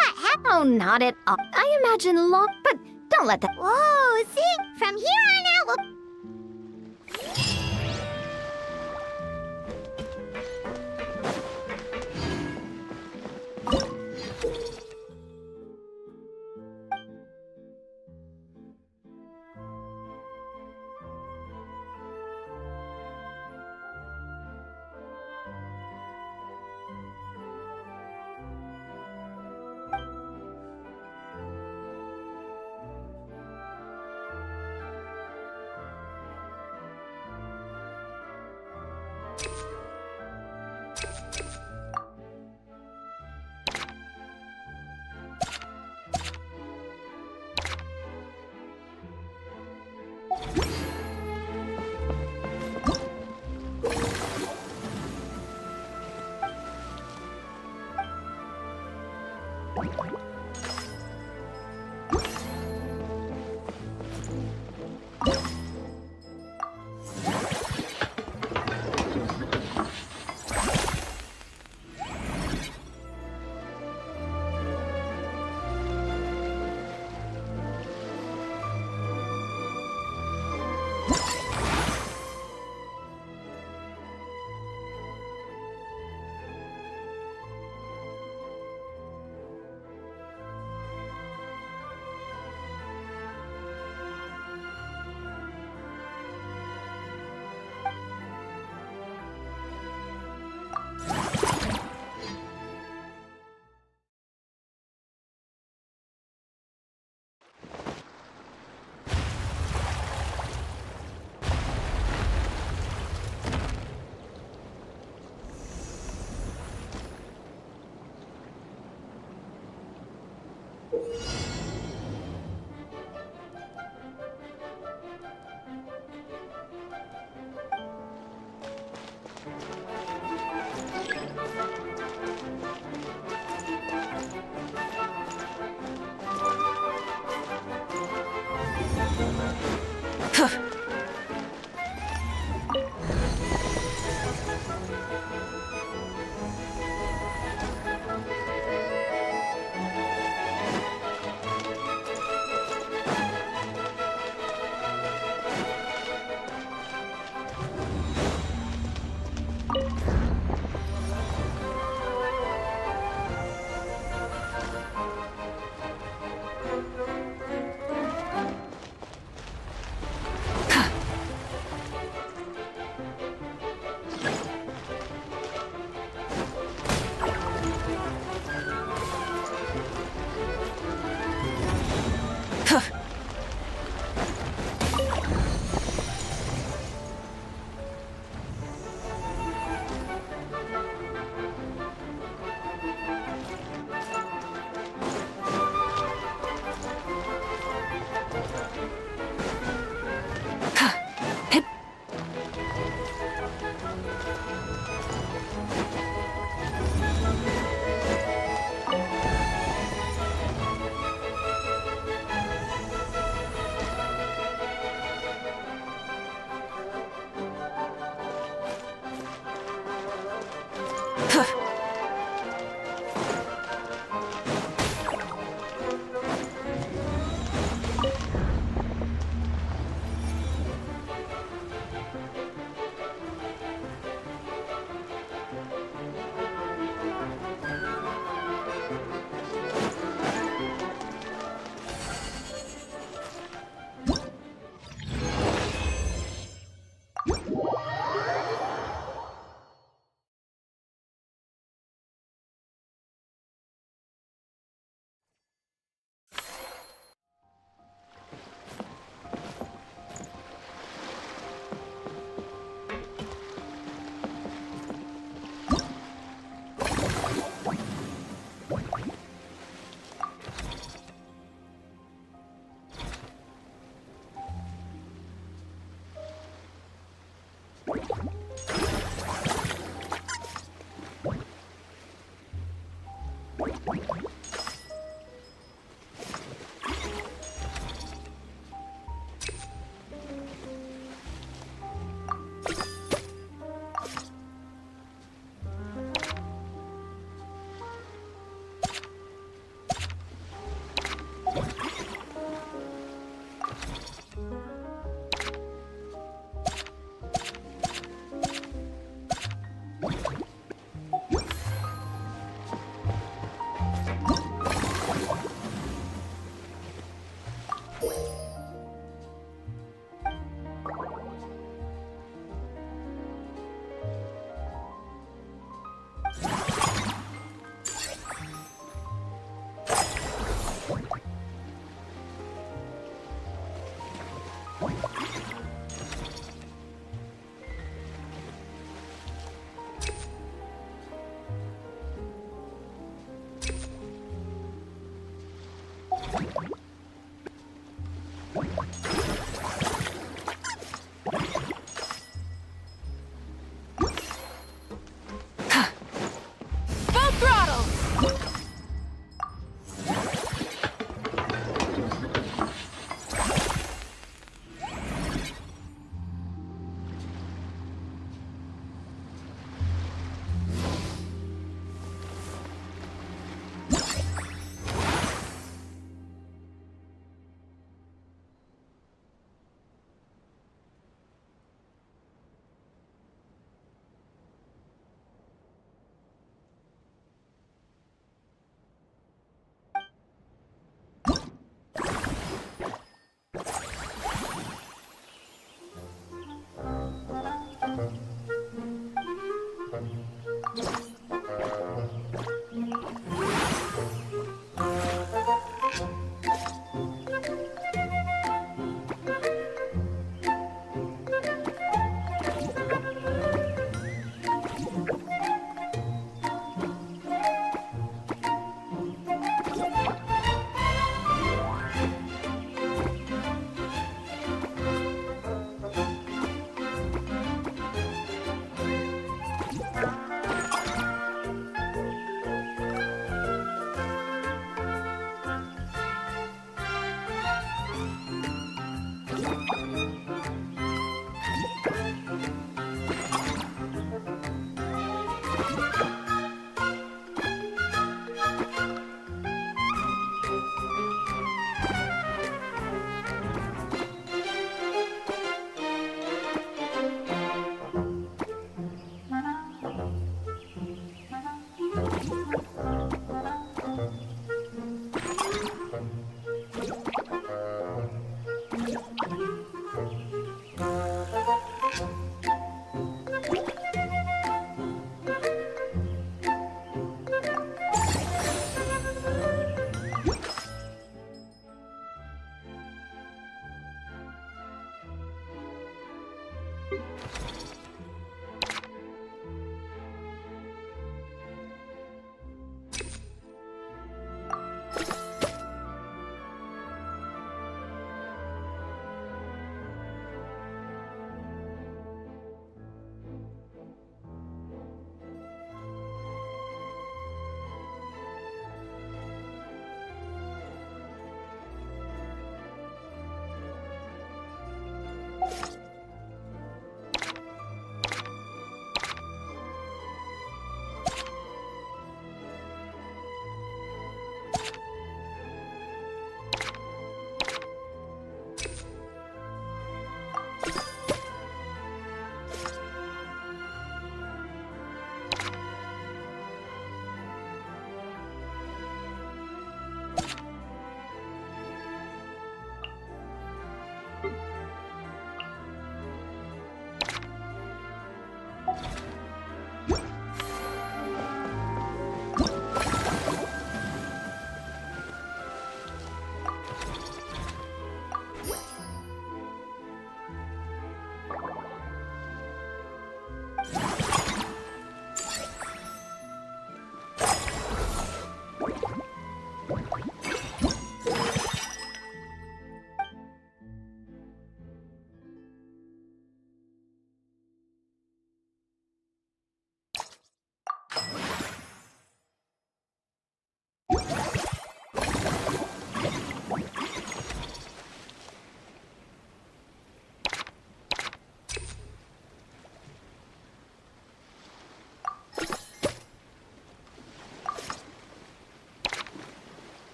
Oh, not at all. I imagine but don't let that. Whoa, see? From here on out, we'll...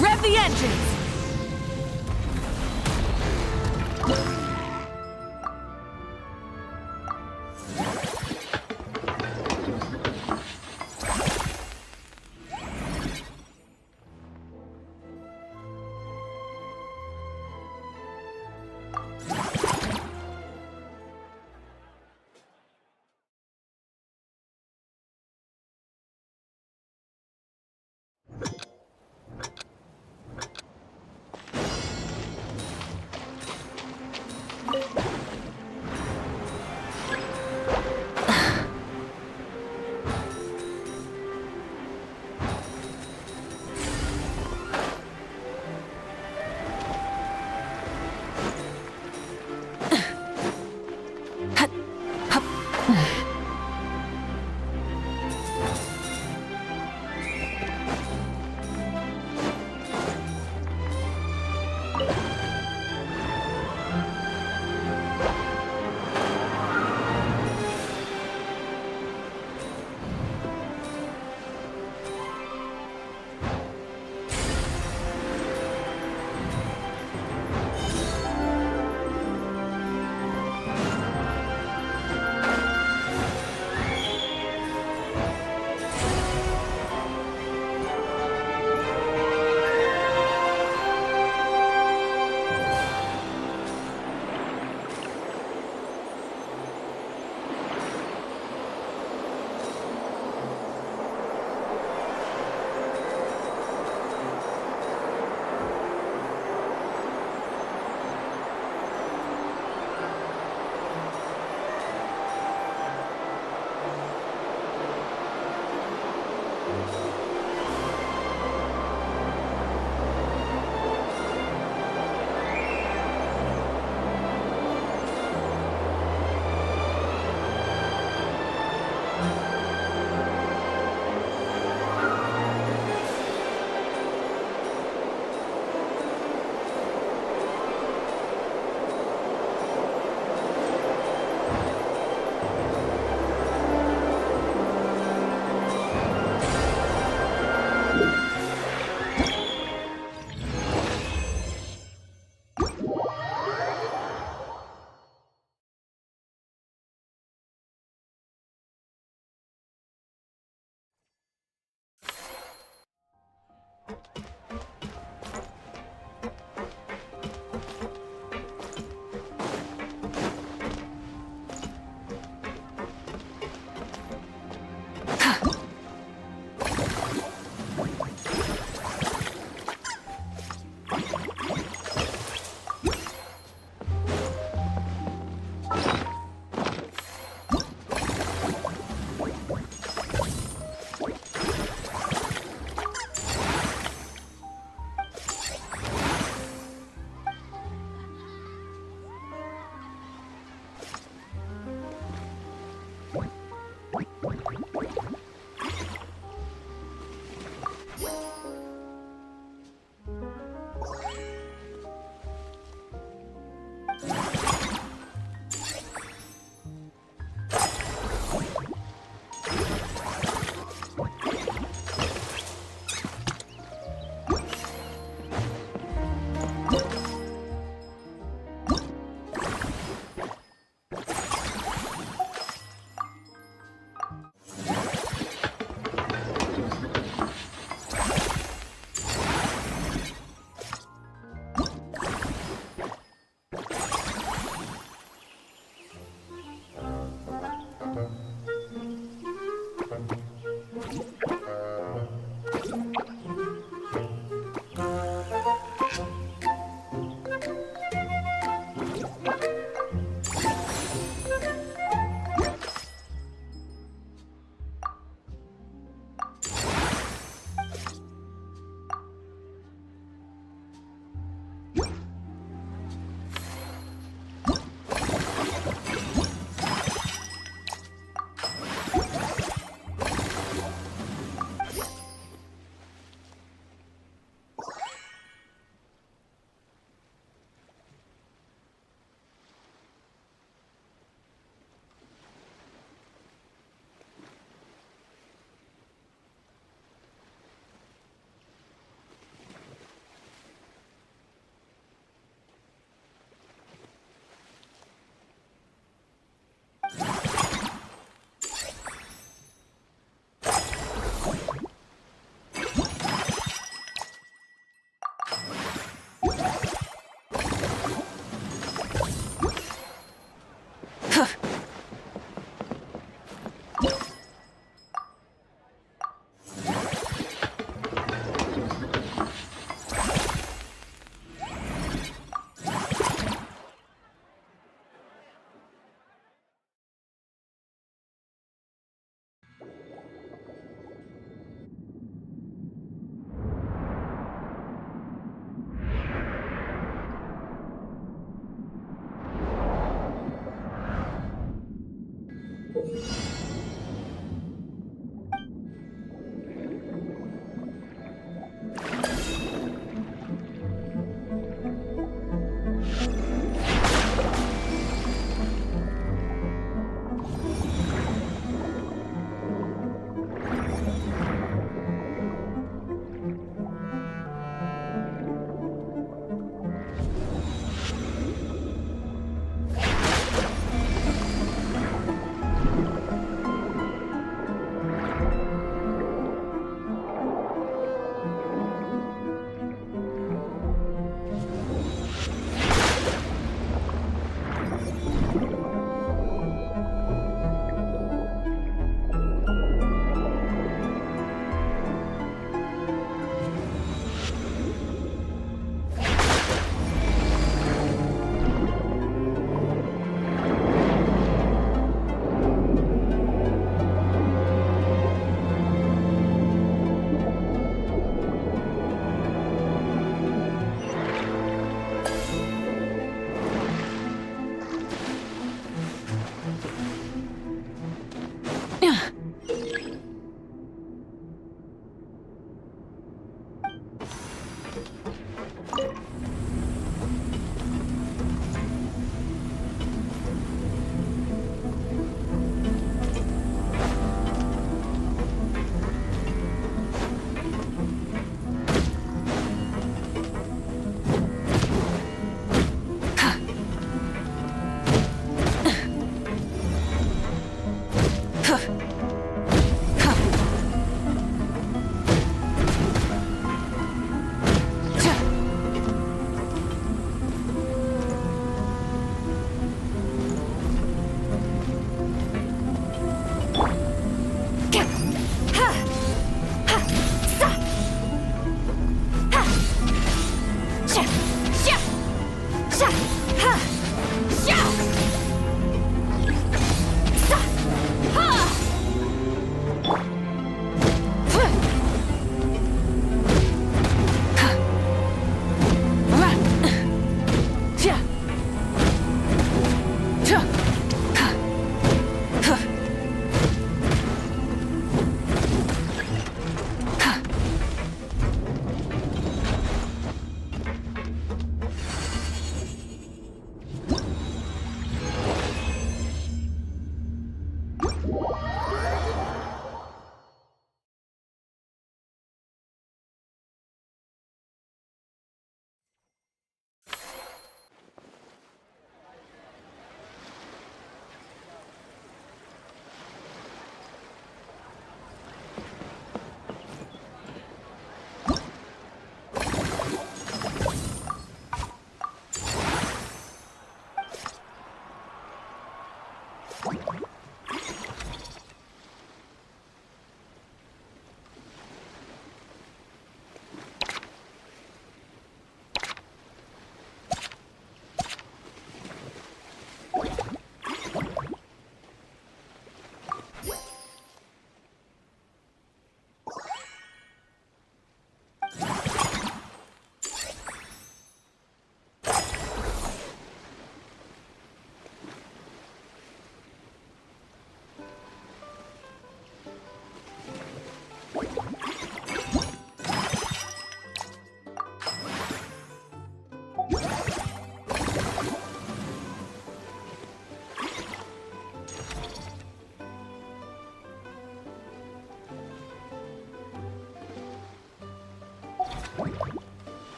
Rev the engines!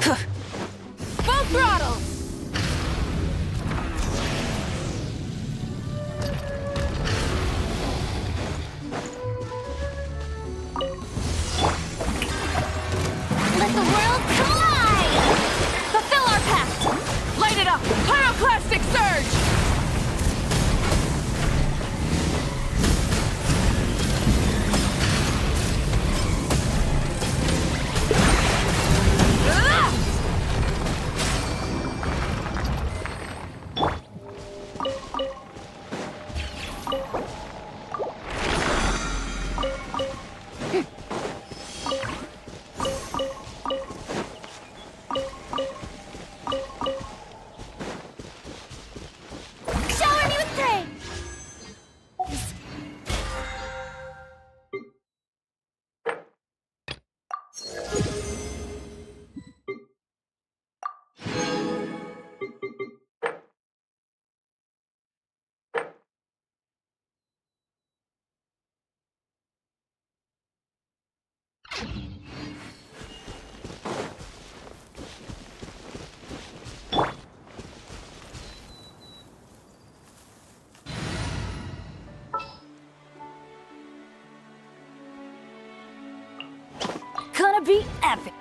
Full throttle! Let the world collide! Fulfill our pact! Light it up! Pyroclastic surge! be epic.